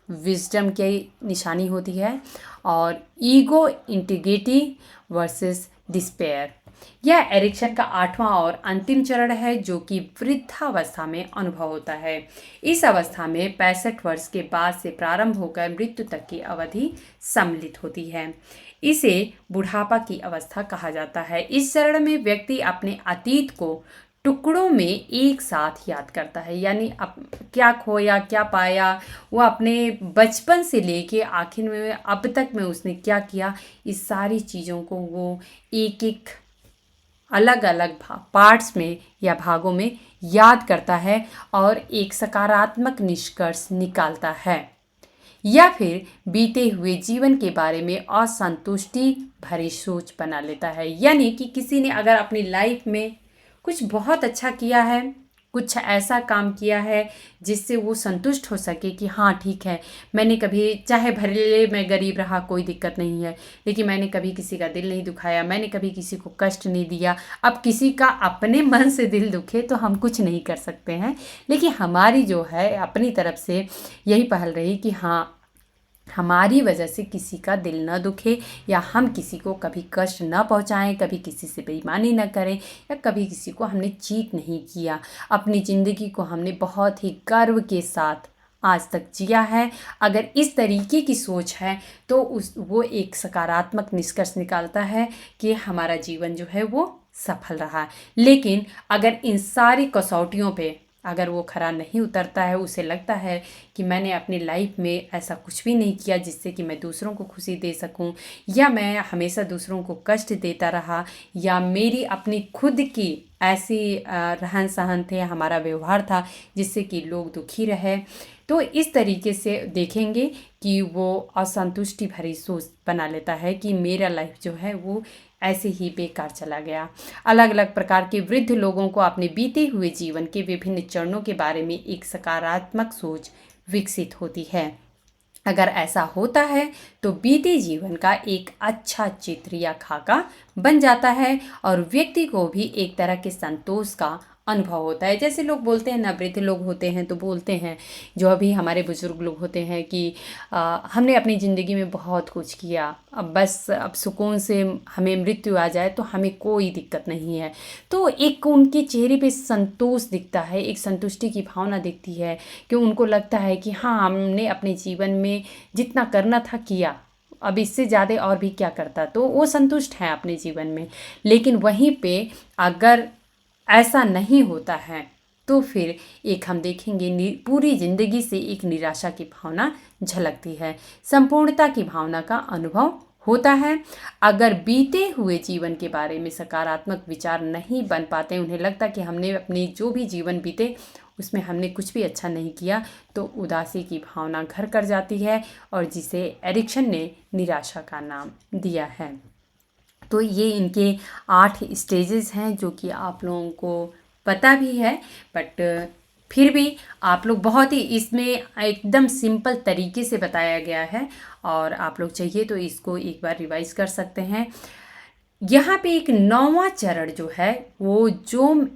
विजडम की निशानी होती है। और ईगो इंटीग्रिटी वर्सेस डिस्पेयर, यह एरिक्सन का 8वां और अंतिम चरण है जो कि वृद्धावस्था में अनुभव होता है। इस अवस्था में 65 वर्ष के बाद से प्रारंभ होकर मृत्यु तक की अवधि सम्मिलित होती है। इसे बुढ़ापा की अवस्था कहा जाता है। इस चरण में व्यक्ति अपने अतीत को टुकड़ों में एक साथ याद करता है, यानी अब क्या खोया क्या पाया, वो अपने बचपन से लेके आखिर में अब तक में उसने क्या किया, इस सारी चीज़ों को वो एक एक अलग अलग पार्ट्स में या भागों में याद करता है और एक सकारात्मक निष्कर्ष निकालता है, या फिर बीते हुए जीवन के बारे में असंतुष्टि भरी सोच बना लेता है। यानी कि किसी ने अगर अपनी लाइफ में कुछ बहुत अच्छा किया है, कुछ ऐसा काम किया है जिससे वो संतुष्ट हो सके कि हाँ ठीक है, मैंने कभी, चाहे भले मैं गरीब रहा कोई दिक्कत नहीं है, लेकिन मैंने कभी किसी का दिल नहीं दुखाया, मैंने कभी किसी को कष्ट नहीं दिया। अब किसी का अपने मन से दिल दुखे तो हम कुछ नहीं कर सकते हैं, लेकिन हमारी जो है अपनी तरफ से यही पहल रही कि हाँ, हमारी वजह से किसी का दिल न दुखे, या हम किसी को कभी कष्ट न पहुंचाएं, कभी किसी से बेईमानी न करें, या कभी किसी को हमने चीट नहीं किया। अपनी ज़िंदगी को हमने बहुत ही गर्व के साथ आज तक जिया है। अगर इस तरीके की सोच है तो वो एक सकारात्मक निष्कर्ष निकालता है कि हमारा जीवन जो है वो सफल रहा है। लेकिन अगर इन सारी कसौटियों पे अगर वो खरा नहीं उतरता है, उसे लगता है कि मैंने अपनी लाइफ में ऐसा कुछ भी नहीं किया जिससे कि मैं दूसरों को खुशी दे सकूं, या मैं हमेशा दूसरों को कष्ट देता रहा, या मेरी अपनी खुद की ऐसी रहन सहन थे, हमारा व्यवहार था जिससे कि लोग दुखी रहे, तो इस तरीके से देखेंगे कि वो असंतुष्टि भरी सोच बना लेता है कि मेरा लाइफ जो है वो ऐसे ही बेकार चला गया। अलग अलग प्रकार के वृद्ध लोगों को अपने बीते हुए जीवन के विभिन्न चरणों के बारे में एक सकारात्मक सोच विकसित होती है। अगर ऐसा होता है तो बीते जीवन का एक अच्छा चित्र या खाका बन जाता है और व्यक्ति को भी एक तरह के संतोष का अनुभव होता है। जैसे लोग बोलते हैं ना, वृद्ध लोग होते हैं तो बोलते हैं, जो अभी हमारे बुजुर्ग लोग होते हैं कि हमने अपनी ज़िंदगी में बहुत कुछ किया, अब बस अब सुकून से हमें मृत्यु आ जाए तो हमें कोई दिक्कत नहीं है। तो एक उनके चेहरे पे संतोष दिखता है, एक संतुष्टि की भावना दिखती है कि उनको लगता है कि हाँ, हमने अपने जीवन में जितना करना था किया, अब इससे ज़्यादा और भी क्या करता, तो वो संतुष्ट हैं अपने जीवन में। लेकिन वहीं पे अगर ऐसा नहीं होता है तो फिर एक हम देखेंगे पूरी ज़िंदगी से एक निराशा की भावना झलकती है, संपूर्णता की भावना का अनुभव होता है। अगर बीते हुए जीवन के बारे में सकारात्मक विचार नहीं बन पाते, उन्हें लगता कि हमने अपने जो भी जीवन बीते उसमें हमने कुछ भी अच्छा नहीं किया, तो उदासी की भावना घर कर जाती है, और जिसे एरिक्सन ने निराशा का नाम दिया है। तो ये इनके 8 स्टेजेस हैं जो कि आप लोगों को पता भी है, बट फिर भी आप लोग बहुत ही इसमें एकदम सिंपल तरीके से बताया गया है, और आप लोग चाहिए तो इसको एक बार रिवाइज कर सकते हैं। यहाँ पे एक 9वां चरण जो है वो जोम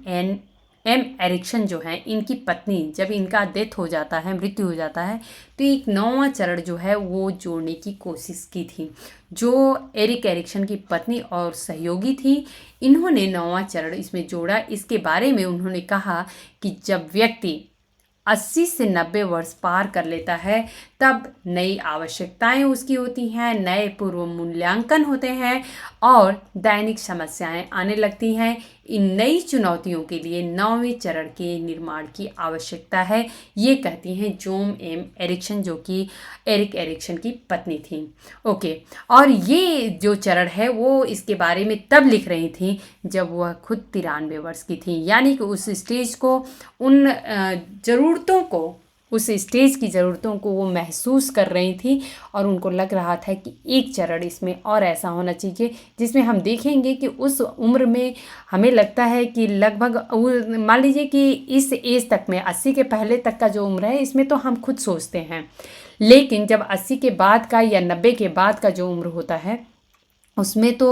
एम एरिक्सन जो है, इनकी पत्नी, जब इनका डेथ हो जाता है, मृत्यु हो जाता है, तो एक 9वां चरण जो है वो जोड़ने की कोशिश की थी। जो एरिक एरिक्सन की पत्नी और सहयोगी थी, इन्होंने 9वां चरण इसमें जोड़ा। इसके बारे में उन्होंने कहा कि जब व्यक्ति 80 से 90 वर्ष पार कर लेता है तब नई आवश्यकताएं उसकी होती हैं, नए पूर्व मूल्यांकन होते हैं और दैनिक समस्याएं आने लगती हैं। इन नई चुनौतियों के लिए 9वें चरण के निर्माण की आवश्यकता है, ये कहती हैं जोम एम एरिक्सन, जो कि एरिक एरिक्सन की पत्नी थी। ओके, और ये जो चरण है वो इसके बारे में तब लिख रही थी जब वह खुद 93 वर्ष की थी, यानी कि उस स्टेज को, उन ज़रूरतों को, उस स्टेज की ज़रूरतों को वो महसूस कर रही थी, और उनको लग रहा था कि एक चरण इसमें और ऐसा होना चाहिए जिसमें हम देखेंगे कि उस उम्र में हमें लगता है कि लगभग मान लीजिए कि इस एज तक में 80 के पहले तक का जो उम्र है इसमें तो हम खुद सोचते हैं, लेकिन जब 80 के बाद का या 90 के बाद का जो उम्र होता है उसमें तो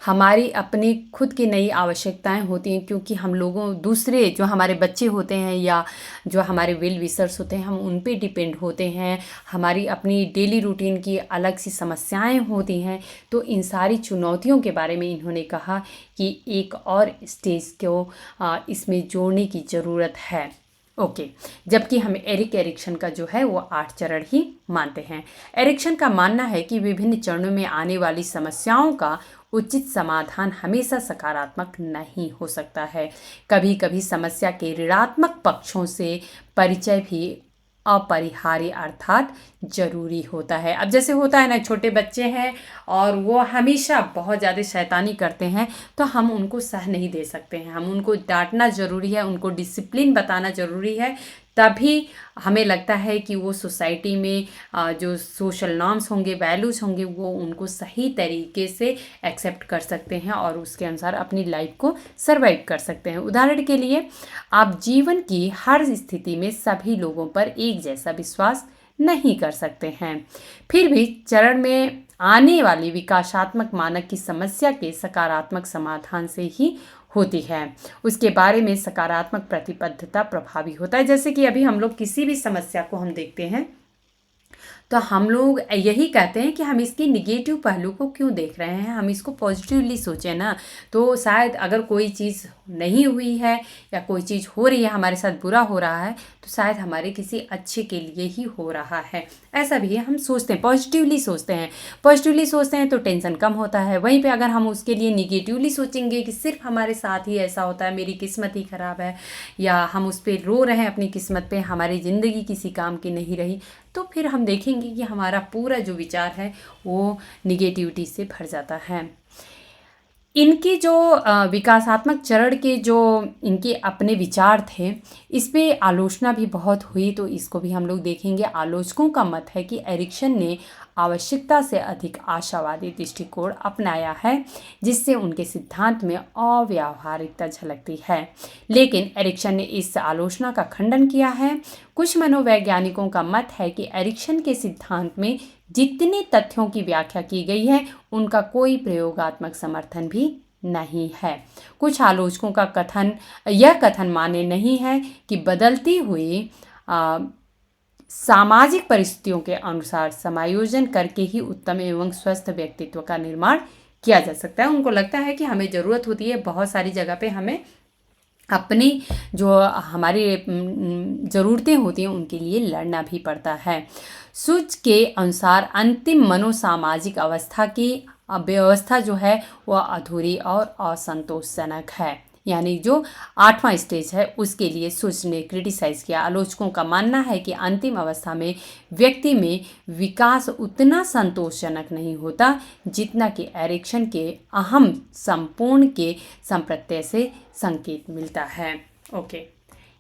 हमारी अपनी खुद की नई आवश्यकताएं होती हैं, क्योंकि हम लोगों, दूसरे जो हमारे बच्चे होते हैं या जो हमारे वेल विशर्स होते हैं, हम उन पे डिपेंड होते हैं, हमारी अपनी डेली रूटीन की अलग सी समस्याएं होती हैं। तो इन सारी चुनौतियों के बारे में इन्होंने कहा कि एक और स्टेज को इसमें जोड़ने की ज़रूरत है। ओके, जबकि हम एरिक एरिक्सन का जो है वो 8 चरण ही मानते हैं। एरिक्सन का मानना है कि विभिन्न चरणों में आने वाली समस्याओं का उचित समाधान हमेशा सकारात्मक नहीं हो सकता है। कभी कभी समस्या के ऋणात्मक पक्षों से परिचय भी अपरिहार्य अर्थात जरूरी होता है। अब जैसे होता है ना, छोटे बच्चे हैं और वो हमेशा बहुत ज़्यादा शैतानी करते हैं, तो हम उनको सह नहीं दे सकते हैं, हम उनको डांटना ज़रूरी है, उनको डिसिप्लिन बताना ज़रूरी है, तभी हमें लगता है कि वो सोसाइटी में जो सोशल नॉर्म्स होंगे, वैल्यूज़ होंगे, वो उनको सही तरीके से एक्सेप्ट कर सकते हैं और उसके अनुसार अपनी लाइफ को सर्वाइव कर सकते हैं। उदाहरण के लिए, आप जीवन की हर स्थिति में सभी लोगों पर एक जैसा विश्वास नहीं कर सकते हैं। फिर भी चरण में आने वाली विकासात्मक मानक की समस्या के सकारात्मक समाधान से ही होती है। उसके बारे में सकारात्मक प्रतिबद्धता प्रभावी होता है। जैसे कि अभी हम लोग किसी भी समस्या को हम देखते हैं तो हम लोग यही कहते हैं कि हम इसके निगेटिव पहलू को क्यों देख रहे हैं, हम इसको पॉजिटिवली सोचें ना। तो शायद अगर कोई चीज़ नहीं हुई है या कोई चीज़ हो रही है, हमारे साथ बुरा हो रहा है, तो शायद हमारे किसी अच्छे के लिए ही हो रहा है। ऐसा भी हम सोचते हैं, पॉजिटिवली सोचते हैं। पॉजिटिवली सोचते हैं तो टेंशन कम होता है। वहीं पे अगर हम उसके लिए निगेटिवली सोचेंगे कि सिर्फ हमारे साथ ही ऐसा होता है, मेरी किस्मत ही ख़राब है, या हम उस पर रो रहे हैं अपनी किस्मत पे, हमारी ज़िंदगी किसी काम की नहीं रही, तो फिर हम देखेंगे कि हमारा पूरा जो विचार है वो निगेटिविटी से भर जाता है। इनके जो विकासात्मक चरण के जो इनके अपने विचार थे, इस पे आलोचना भी बहुत हुई, तो इसको भी हम लोग देखेंगे। आलोचकों का मत है कि एरिक्सन ने आवश्यकता से अधिक आशावादी दृष्टिकोण अपनाया है, जिससे उनके सिद्धांत में अव्यावहारिकता झलकती है। लेकिन एरिक्सन ने इस आलोचना का खंडन किया है। कुछ मनोवैज्ञानिकों का मत है कि एरिक्सन के सिद्धांत में जितने तथ्यों की व्याख्या की गई है, उनका कोई प्रयोगात्मक समर्थन भी नहीं है। कुछ आलोचकों का यह कथन मान्य नहीं है कि बदलती हुई सामाजिक परिस्थितियों के अनुसार समायोजन करके ही उत्तम एवं स्वस्थ व्यक्तित्व का निर्माण किया जा सकता है। उनको लगता है कि हमें ज़रूरत होती है बहुत सारी जगह पे, हमें अपनी जो हमारी ज़रूरतें होती हैं उनके लिए लड़ना भी पड़ता है। सूच के अनुसार अंतिम मनोसामाजिक अवस्था की व्यवस्था जो है वह अधूरी और असंतोषजनक है। यानी जो 8वां स्टेज है उसके लिए सूच ने क्रिटिसाइज़ किया। आलोचकों का मानना है कि अंतिम अवस्था में व्यक्ति में विकास उतना संतोषजनक नहीं होता जितना कि एरिक्सन के अहम संपूर्ण के संप्रत्यय से संकेत मिलता है। ओके,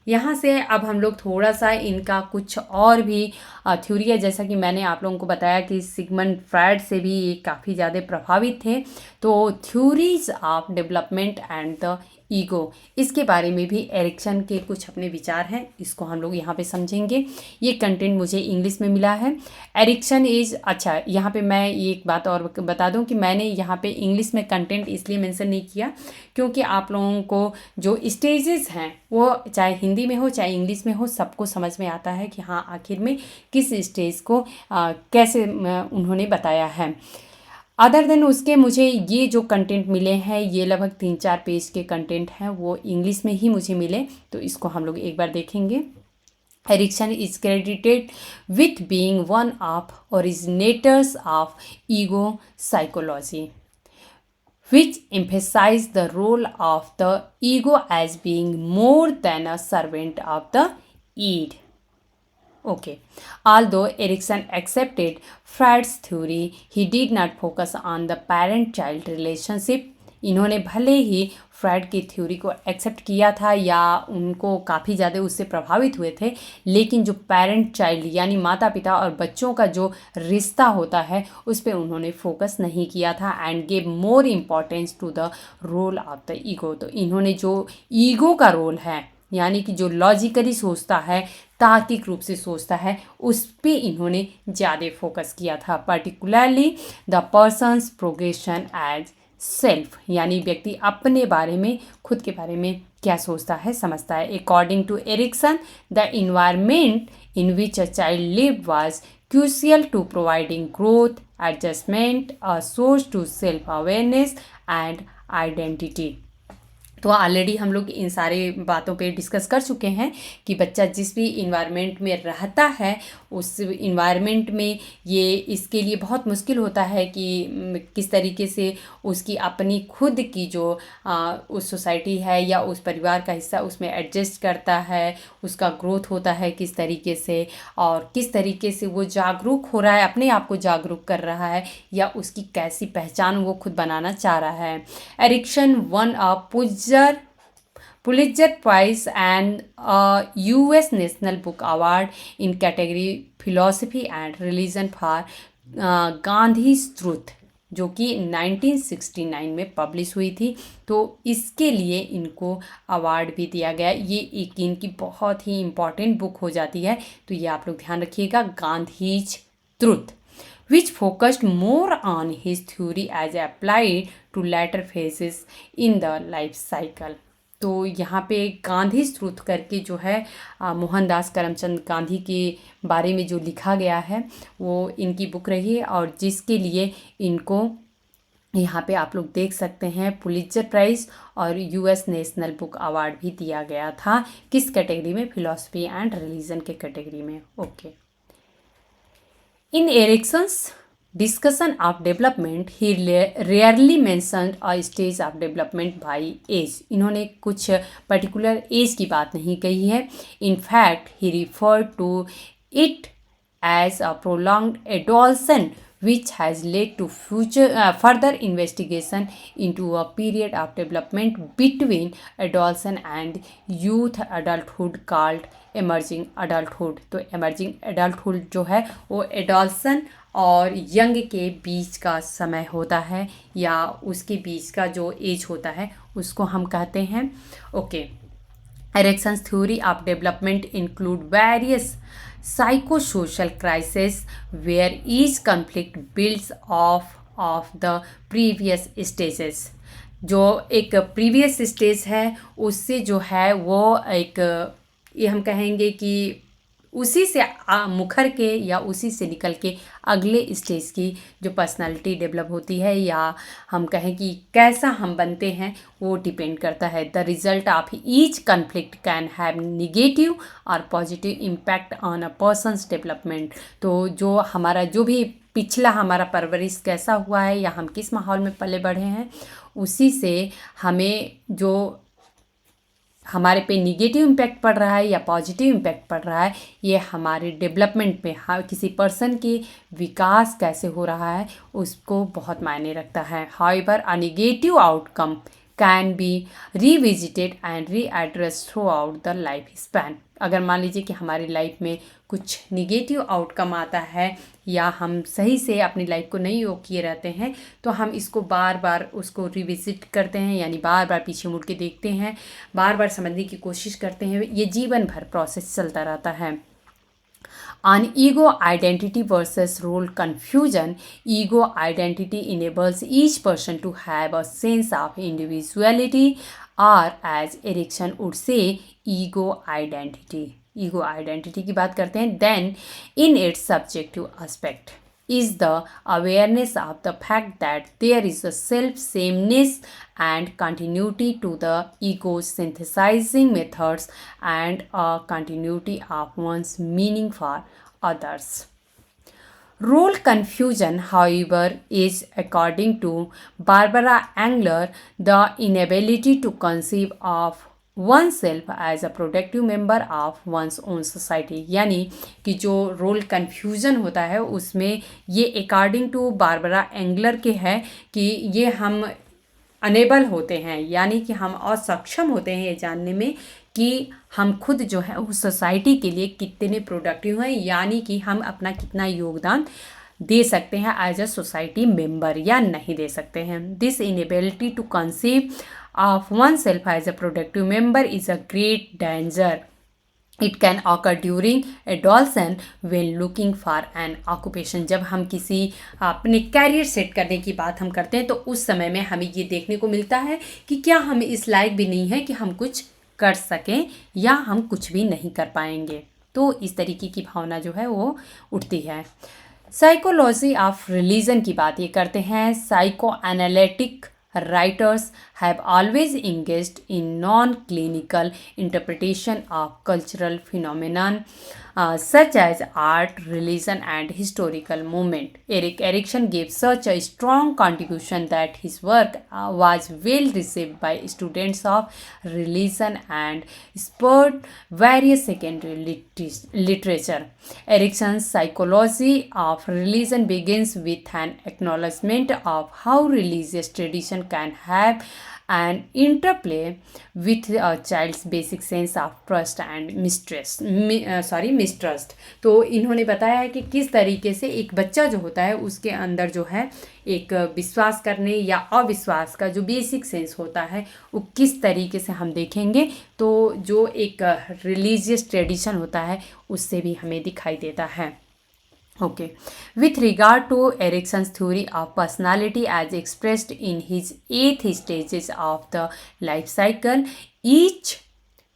यहाँ से अब हम लोग थोड़ा सा इनका कुछ और भी थ्योरी है। जैसा कि मैंने आप लोगों को बताया कि सिगमंड फ्रायड से भी ये काफ़ी ज़्यादा प्रभावित थे। तो theories of development and the ego, इसके बारे में भी एरिक्सन के कुछ अपने विचार हैं, इसको हम लोग यहाँ पे समझेंगे। ये कंटेंट मुझे इंग्लिश में मिला है। एरिक्सन अच्छा, यहाँ पे मैं एक बात और बता दूँ कि मैंने यहाँ पे इंग्लिश में कंटेंट इसलिए मेंशन नहीं किया क्योंकि आप लोगों को जो स्टेजेस हैं वो चाहे हिंदी में हो चाहे इंग्लिश में हो, सबको समझ में आता है कि हाँ आखिर में किस स्टेज को कैसे उन्होंने बताया है। अदर देन उसके मुझे ये जो कंटेंट मिले हैं ये लगभग 3-4 पेज के कंटेंट हैं, वो इंग्लिश में ही मुझे मिले, तो इसको हम लोग एक बार देखेंगे। Erikson is credited with being one of originators of ego psychology which emphasize the role of the ego as being more than a servant of the id. Okay, although Erikson accepted Freud's theory, he did not focus on the parent-child relationship. इन्होंने भले ही Freud की theory को accept किया था या उनको काफ़ी ज़्यादा उससे प्रभावित हुए थे, लेकिन जो पेरेंट चाइल्ड यानी माता पिता और बच्चों का जो रिश्ता होता है उस पर उन्होंने फोकस नहीं किया था and gave more importance to the role of the ego. तो इन्होंने जो ईगो का रोल है यानी कि जो लॉजिकली सोचता है, तार्किक रूप से सोचता है, उस पे इन्होंने ज़्यादा फोकस किया था। Particularly the persons progression as self, यानी व्यक्ति अपने बारे में, खुद के बारे में क्या सोचता है, समझता है। According to Erikson, the environment in which a child live was crucial to providing growth, adjustment, a source to self awareness and identity. तो ऑलरेडी हम लोग इन सारे बातों पे डिस्कस कर चुके हैं कि बच्चा जिस भी इन्वायरमेंट में रहता है उस इन्वायरमेंट में ये इसके लिए बहुत मुश्किल होता है कि किस तरीके से उसकी अपनी खुद की जो उस सोसाइटी है या उस परिवार का हिस्सा उसमें एडजस्ट करता है, उसका ग्रोथ होता है किस तरीके से, और किस तरीके से वो जागरूक हो रहा है, अपने आप को जागरूक कर रहा है, या उसकी कैसी पहचान वो खुद बनाना चाह रहा है। Erikson won a Pulitzer Prize and a US National Book Award in category Philosophy and Religion for Gandhi's Truth, जो कि 1969 में पब्लिश हुई थी। तो इसके लिए इनको अवार्ड भी दिया गया। ये एक इनकी बहुत ही इम्पॉर्टेंट बुक हो जाती है, तो ये आप लोग ध्यान रखिएगा, Gandhi's truth, which focused more on his theory as applied to later phases in the life cycle। तो यहाँ पे गांधी ट्रुथ करके जो है मोहनदास करमचंद गांधी के बारे में जो लिखा गया है वो इनकी बुक रही है, और जिसके लिए इनको यहाँ पे आप लोग देख सकते हैं पुलित्जर प्राइज़ और यूएस नेशनल बुक अवार्ड भी दिया गया था। किस कैटेगरी में? फिलॉसफी एंड रिलीजन के कैटेगरी में। Okay. In Erickson's discussion of development, he rarely mentioned a stage of development by age। इन्होंने कुछ पर्टिकुलर एज की बात नहीं कही है। In fact, he referred to it as a prolonged adolescence, which has led to further investigation into a period of development between adolescence and youth adulthood called emerging adulthood। तो emerging adulthood जो है वो एडोल्सन और young के बीच का समय होता है, या उसके बीच का जो एज होता है उसको हम कहते हैं। Okay. Erickson's theory of development include various psychosocial crises where each conflict builds off of the previous stages। जो एक प्रीवियस स्टेज है उससे जो है वो एक, ये हम कहेंगे कि उसी से मुखर के या उसी से निकल के अगले स्टेज की जो पर्सनालिटी डेवलप होती है, या हम कहें कि कैसा हम बनते हैं, वो डिपेंड करता है। The result of each conflict can have negative और positive impact on a person's development. तो जो हमारा जो भी पिछला हमारा परवरिश कैसा हुआ है या हम किस माहौल में पले बढ़े हैं, उसी से हमें जो हमारे पे निगेटिव इम्पैक्ट पड़ रहा है या पॉजिटिव इम्पैक्ट पड़ रहा है, ये हमारे डेवलपमेंट में, हाँ, किसी पर्सन के विकास कैसे हो रहा है उसको बहुत मायने रखता है। However a negative outcome can be revisited and readdress throughout the life span. अगर मान लीजिए कि हमारी लाइफ में कुछ निगेटिव आउटकम आता है या हम सही से अपनी लाइफ को नहीं योग किए रहते हैं, तो हम इसको बार बार उसको रिविजिट करते हैं, यानी बार बार पीछे मुड़ के देखते हैं, बार बार समझने की कोशिश करते हैं। ये जीवन भर प्रोसेस चलता रहता है। On ego identity versus role confusion, ego identity enables each person to have a sense of individuality, or as Erickson would say, ego identity। ego identity की बात करते हैं। Then, in its subjective aspect is the awareness of the fact that there is a self-sameness and continuity to the ego's synthesizing methods and a continuity of one's meaning for others। Role confusion, however, is, according to Barbara Engler, the inability to conceive of oneself as a productive member of one's own society। यानी कि जो role confusion होता है उसमें ये according to Barbara angler के है कि ये हम अनेबल होते हैं, यानी कि हम असक्षम होते हैं ये जानने में कि हम खुद जो है उस सोसाइटी के लिए कितने प्रोडक्टिव हैं, यानी कि हम अपना कितना योगदान दे सकते हैं एज अ सोसाइटी मेंबर या नहीं दे सकते हैं। This inability to conceive of oneself as a productive member is a great danger। It can occur during adolescence when looking for an occupation। जब हम किसी अपने कैरियर सेट करने की बात हम करते हैं तो उस समय में हमें ये देखने को मिलता है कि क्या हम इस लायक भी नहीं है कि हम कुछ कर सकें, या हम कुछ भी नहीं कर पाएंगे। तो इस तरीके की भावना जो है वो उठती है। साइकोलॉजी ऑफ रिलीजन की बात ये करते हैं। Psycho analytic writers have always engaged in non-clinical interpretation of cultural phenomenon such as art, religion, and historical movement। Erickson gave such a strong contribution that his work was well received by students of religion and spurred various secondary literature। Erickson's psychology of religion begins with an acknowledgement of how religious tradition can have and interplay with a child's basic sense of trust and mistrust. तो इन्होंने बताया है कि किस तरीके से एक बच्चा जो होता है उसके अंदर जो है एक विश्वास करने या अविश्वास का जो बेसिक सेंस होता है वो किस तरीके से हम देखेंगे तो जो एक रिलीजियस ट्रेडिशन होता है उससे भी हमें दिखाई देता है. Okay. With regard to Erickson's theory of personality as expressed in his 8 stages of the life cycle, each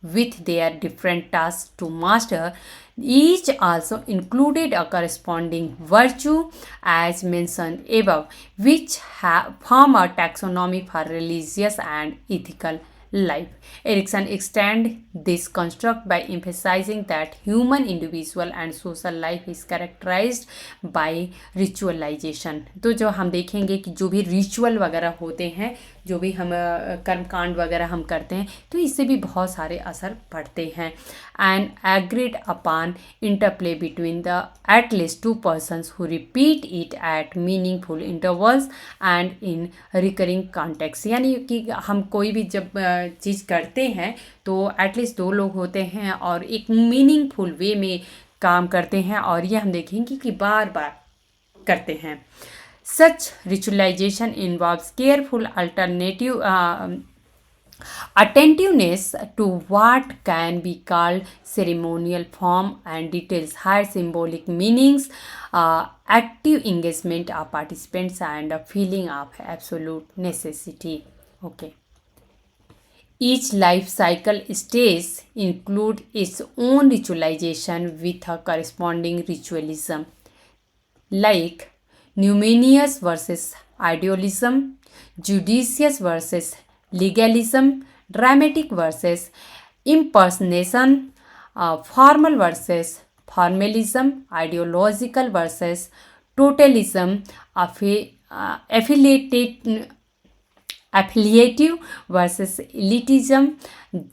with their different tasks to master, each also included a corresponding virtue as mentioned above, which form a taxonomy for religious and ethical life. Erikson extend this construct by emphasizing that human individual and social life is characterized by ritualization. तो जो हम देखेंगे कि जो भी ritual वगैरह होते हैं, जो भी हम कर्मकांड वगैरह हम करते हैं तो इससे भी बहुत सारे असर पड़ते हैं. And agreed upon interplay between the at least 2 persons who repeat it at meaningful intervals and in recurring context. यानी कि हम कोई भी जब चीज़ करते हैं तो एटलीस्ट 2 लोग होते हैं और एक मीनिंगफुल वे में काम करते हैं और ये हम देखेंगे कि बार बार करते हैं. Such ritualization involves careful attentiveness to what can be called ceremonial form and details, high symbolic meanings, active engagement of participants, and a feeling of absolute necessity. Okay. Each life cycle stage includes its own ritualization with a corresponding ritualism, like numinous versus idealism, judicious versus legalism, dramatic versus impersonation, formal versus formalism, ideological versus totalism, affiliative versus elitism,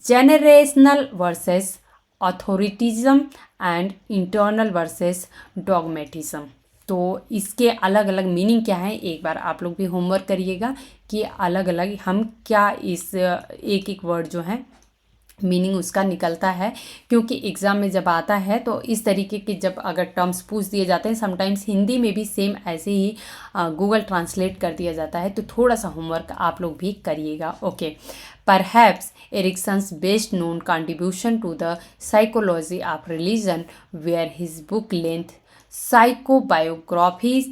generational versus authoritism, and internal versus dogmatism. तो इसके अलग अलग meaning क्या है एक बार आप लोग भी होमवर्क करिएगा कि अलग अलग हम क्या इस एक एक वर्ड जो है मीनिंग उसका निकलता है, क्योंकि एग्ज़ाम में जब आता है तो इस तरीके के जब अगर टर्म्स पूछ दिए जाते हैं समटाइम्स हिंदी में भी सेम ऐसे ही गूगल ट्रांसलेट कर दिया जाता है, तो थोड़ा सा होमवर्क आप लोग भी करिएगा. Okay. Perhaps Erickson's best known contribution to the psychology of religion were his book-length psychobiographies,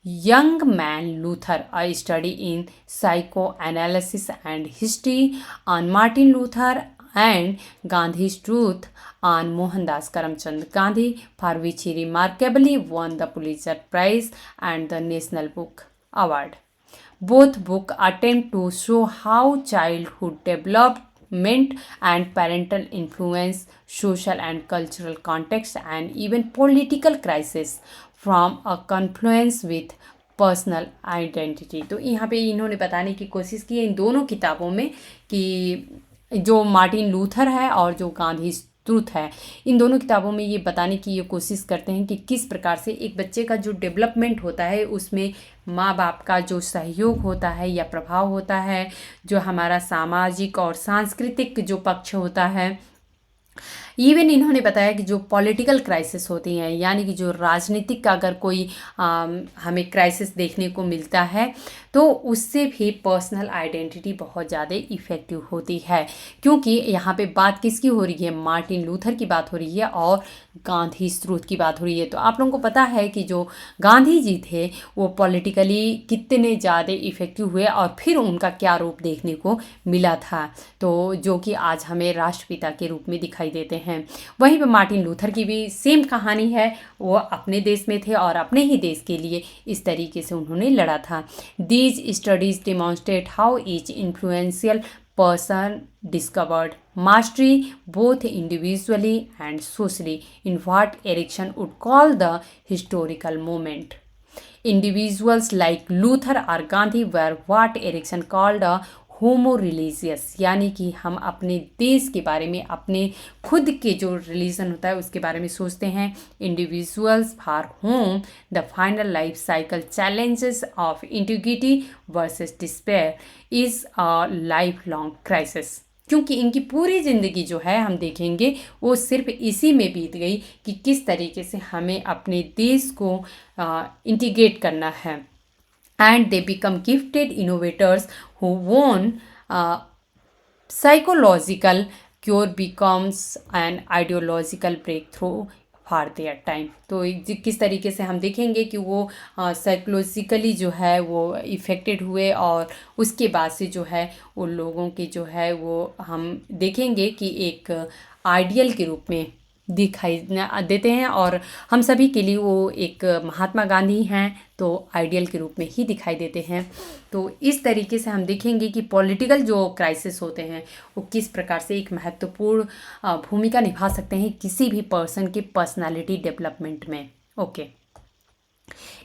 Young Man Luther, a study in psychoanalysis and history, on Martin Luther, and Gandhi's Truth on Mohandas Karamchand Gandhi, for which he remarkably won the Pulitzer Prize and the National Book Award. Both books attempt to show how childhood development and parental influence, social and cultural context, and even political crisis from a confluence with personal identity. तो यहाँ पे इन्होंने बताने की कोशिश की है इन दोनों किताबों में कि जो मार्टिन लूथर है और जो गांधी ट्रूथ है, इन दोनों किताबों में ये बताने की ये कोशिश करते हैं कि किस प्रकार से एक बच्चे का जो डेवलपमेंट होता है उसमें माँ बाप का जो सहयोग होता है या प्रभाव होता है, जो हमारा सामाजिक और सांस्कृतिक जो पक्ष होता है. इवन इन्होंने बताया कि जो पॉलिटिकल क्राइसिस होती हैं, यानी कि जो राजनीतिक का अगर कोई हमें क्राइसिस देखने को मिलता है तो उससे भी पर्सनल आइडेंटिटी बहुत ज़्यादा इफ़ेक्टिव होती है, क्योंकि यहाँ पे बात किसकी हो रही है, मार्टिन लूथर की बात हो रही है और गांधी ट्रूथ की बात हो रही है. तो आप लोगों को पता है कि जो गांधी जी थे वो पॉलिटिकली कितने ज़्यादा इफ़ेक्टिव हुए और फिर उनका क्या रूप देखने को मिला था, तो जो कि आज हमें राष्ट्रपिता के रूप में दिखाई देते हैं. वहीं पे मार्टिन लूथर की भी सेम कहानी है, वो अपने देश में थे और अपने ही देश के लिए इस तरीके से उन्होंने लड़ा था. These studies demonstrate how each influential person discovered mastery both individually and socially in what Erikson would call the historical moment. Individuals like Luther or Gandhi were what Erikson called a homo religious, यानी कि हम अपने देश के बारे में, अपने खुद के जो रिलीजन होता है उसके बारे में सोचते हैं। Individuals for home the final life cycle challenges of integrity versus despair is a life long crisis, क्योंकि इनकी पूरी ज़िंदगी जो है हम देखेंगे वो सिर्फ इसी में बीत गई कि किस तरीके से हमें अपने देश को इंटीग्रेट करना है। And they become gifted innovators who won psychological cure becomes an ideological breakthrough for their time. तो किस तरीके से हम देखेंगे कि वो साइकोलॉजिकली जो है वो इफ़ेक्टेड हुए, और उसके बाद से जो है उन लोगों के जो है वो हम देखेंगे कि एक आइडियल के रूप में दिखाई देते हैं, और हम सभी के लिए वो एक महात्मा गांधी हैं तो आइडियल के रूप में ही दिखाई देते हैं। तो इस तरीके से हम देखेंगे कि पॉलिटिकल जो क्राइसिस होते हैं वो किस प्रकार से एक महत्वपूर्ण भूमिका निभा सकते हैं किसी भी पर्सन की पर्सनालिटी डेवलपमेंट में। ओके,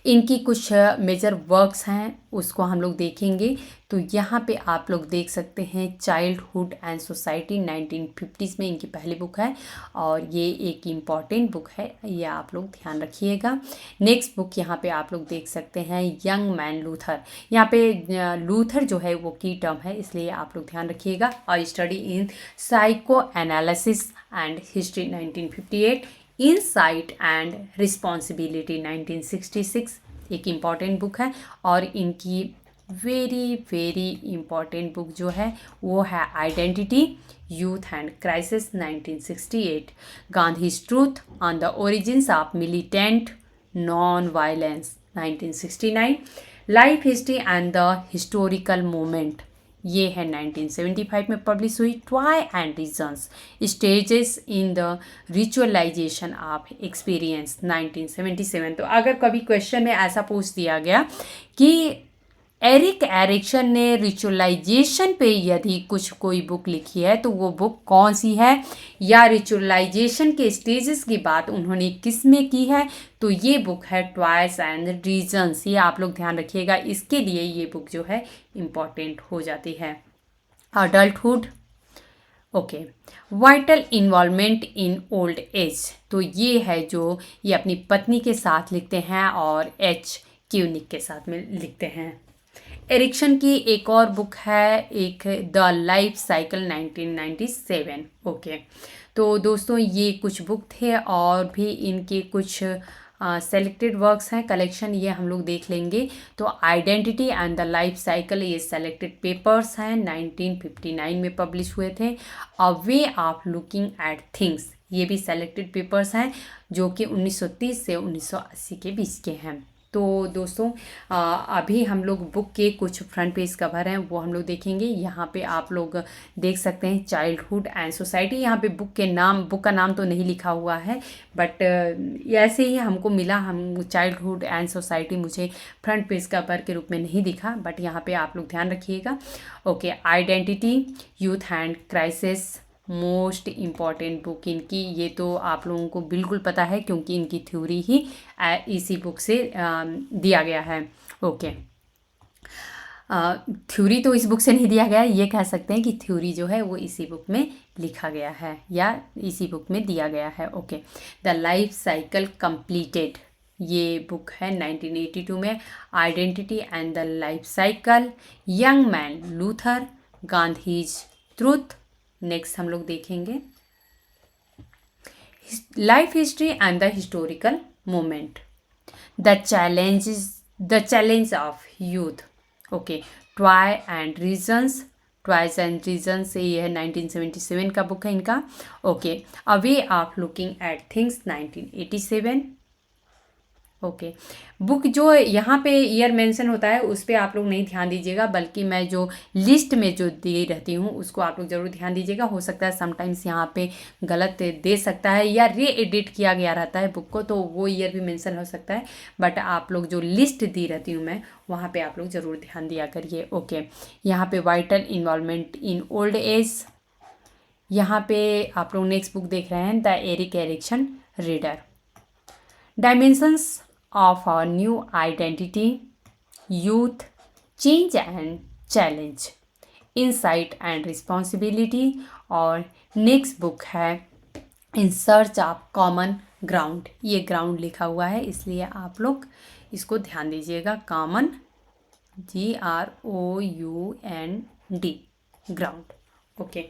इनकी कुछ मेजर वर्क्स हैं उसको हम लोग देखेंगे। तो यहाँ पे आप लोग देख सकते हैं चाइल्डहुड एंड सोसाइटी 1950s में इनकी पहली बुक है, और ये एक इम्पॉर्टेंट बुक है, ये आप लोग ध्यान रखिएगा। नेक्स्ट बुक यहाँ पे आप लोग देख सकते हैं यंग मैन लूथर। यहाँ पे लूथर जो है वो की टर्म है, इसलिए आप लोग ध्यान रखिएगा। और study in psycho analysis and history 1958, insight and responsibility 1966 एक इम्पॉर्टेंट बुक है। और इनकी वेरी वेरी इम्पॉर्टेंट बुक जो है वो है identity youth and crisis 1968, Gandhi's truth on the origins of militant non violence 1969, life history and the historical movement, ये है 1975 में पब्लिश हुई। Try and reasons stages in the ritualization of experience 1977। तो अगर कभी क्वेश्चन में ऐसा पूछ दिया गया कि एरिक एरिक्सन ने रिचुअलाइजेशन पे यदि कोई बुक लिखी है तो वो बुक कौन सी है, या रिचुअलाइजेशन के स्टेजेस की बात उन्होंने किस में की है, तो ये बुक है ट्वाइस एंड रीजन्स। ये आप लोग ध्यान रखिएगा, इसके लिए ये बुक जो है इम्पॉर्टेंट हो जाती है। Adulthood, okay, vital involvement in old age, तो ये है जो ये अपनी पत्नी के साथ लिखते हैं और एच क्यूनिक के साथ में लिखते हैं। एरिक्सन की एक और बुक है, एक द लाइफ साइकिल 1997। ओके, तो दोस्तों ये कुछ बुक थे, और भी इनके कुछ सेलेक्टेड वर्क्स हैं, कलेक्शन, ये हम लोग देख लेंगे। तो identity and the life cycle ये सेलेक्टेड पेपर्स हैं, 1959 में पब्लिश हुए थे। A way of looking at things, ये भी सेलेक्टेड पेपर्स हैं जो कि 1930 से 1980 के बीच के हैं। तो दोस्तों अभी हम लोग बुक के कुछ फ्रंट पेज कवर हैं वो हम लोग देखेंगे। यहाँ पे आप लोग देख सकते हैं चाइल्डहुड एंड सोसाइटी, यहाँ पे बुक का नाम तो नहीं लिखा हुआ है, बट ऐसे ही हमको मिला, हम चाइल्डहुड एंड सोसाइटी मुझे फ्रंट पेज कवर के रूप में नहीं दिखा, बट यहाँ पे आप लोग ध्यान रखिएगा। Okay, identity youth and crisis most important book इनकी, ये तो आप लोगों को बिल्कुल पता है क्योंकि इनकी थ्योरी ही इसी बुक से दिया गया है। ओके, थ्योरी तो इस बुक से नहीं दिया गया है, ये कह सकते हैं कि थ्योरी जो है वो इसी बुक में लिखा गया है या इसी बुक में दिया गया है। Okay, the life cycle completed, ये बुक है 1982 में। Identity and the life cycle, young man Luther, Gandhi's truth. Next हम लोग देखेंगे life history and the historical moment, the challenge of youth. Okay, try and reasons, twice and reasons ये है 1977 का book है इनका। Okay, a way of looking at things 1987। Okay, book जो यहाँ पे ईयर मेंशन होता है उस पर आप लोग नहीं ध्यान दीजिएगा, बल्कि मैं जो लिस्ट में जो दी रहती हूँ उसको आप लोग ज़रूर ध्यान दीजिएगा। हो सकता है समटाइम्स यहाँ पे गलत दे सकता है या री एडिट किया गया रहता है बुक को, तो वो ईयर भी मेंशन हो सकता है, बट आप लोग जो लिस्ट दी रहती हूँ मैं वहाँ पर आप लोग ज़रूर ध्यान दिया करिए। ओके, यहाँ पर vital involvement in old age, यहाँ पे आप लोग नेक्स्ट बुक देख रहे हैं the Erik Erikson reader, dimensions of our new identity, youth, change and challenge, insight and responsibility, और नेक्स्ट बुक है in search of common ground. ये ग्राउंड लिखा हुआ है इसलिए आप लोग इसको ध्यान दीजिएगा, कॉमन GROUND ग्राउंड। ओके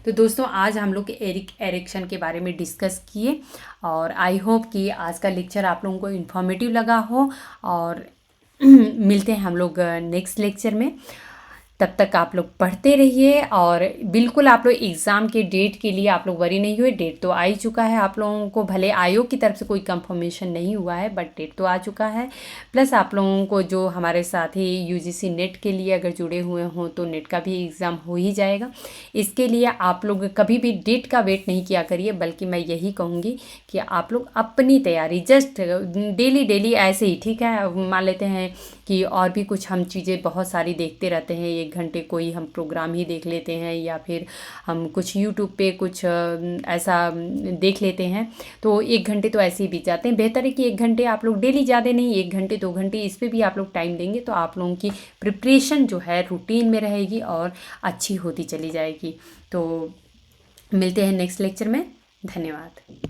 तो दोस्तों आज हम लोग एरिक एरिक्सन के बारे में डिस्कस किए, और आई होप कि आज का लेक्चर आप लोगों को इन्फॉर्मेटिव लगा हो, और मिलते हैं हम लोग नेक्स्ट लेक्चर में। तब तक आप लोग पढ़ते रहिए, और बिल्कुल आप लोग एग्ज़ाम के डेट के लिए आप लोग वरी नहीं हुए, डेट तो आ ही चुका है आप लोगों को, भले आयोग की तरफ से कोई कंफर्मेशन नहीं हुआ है बट डेट तो आ चुका है। प्लस आप लोगों को जो हमारे साथ ही UGC नेट के लिए अगर जुड़े हुए हों तो नेट का भी एग्ज़ाम हो ही जाएगा। इसके लिए आप लोग कभी भी डेट का वेट नहीं किया करिए, बल्कि मैं यही कहूँगी कि आप लोग अपनी तैयारी जस्ट डेली ऐसे ही, ठीक है, मान लेते हैं कि और भी कुछ हम चीज़ें बहुत सारी देखते रहते हैं, 1 घंटे कोई हम प्रोग्राम ही देख लेते हैं, या फिर हम कुछ यूट्यूब पे कुछ ऐसा देख लेते हैं, तो 1 घंटे तो ऐसे ही बीत जाते हैं। बेहतर है कि 1 घंटे आप लोग डेली, ज़्यादा नहीं, 1 घंटे 2 घंटे इस पर भी आप लोग टाइम देंगे तो आप लोगों की प्रिपरेशन जो है रूटीन में रहेगी और अच्छी होती चली जाएगी। तो मिलते हैं नेक्स्ट लेक्चर में। धन्यवाद।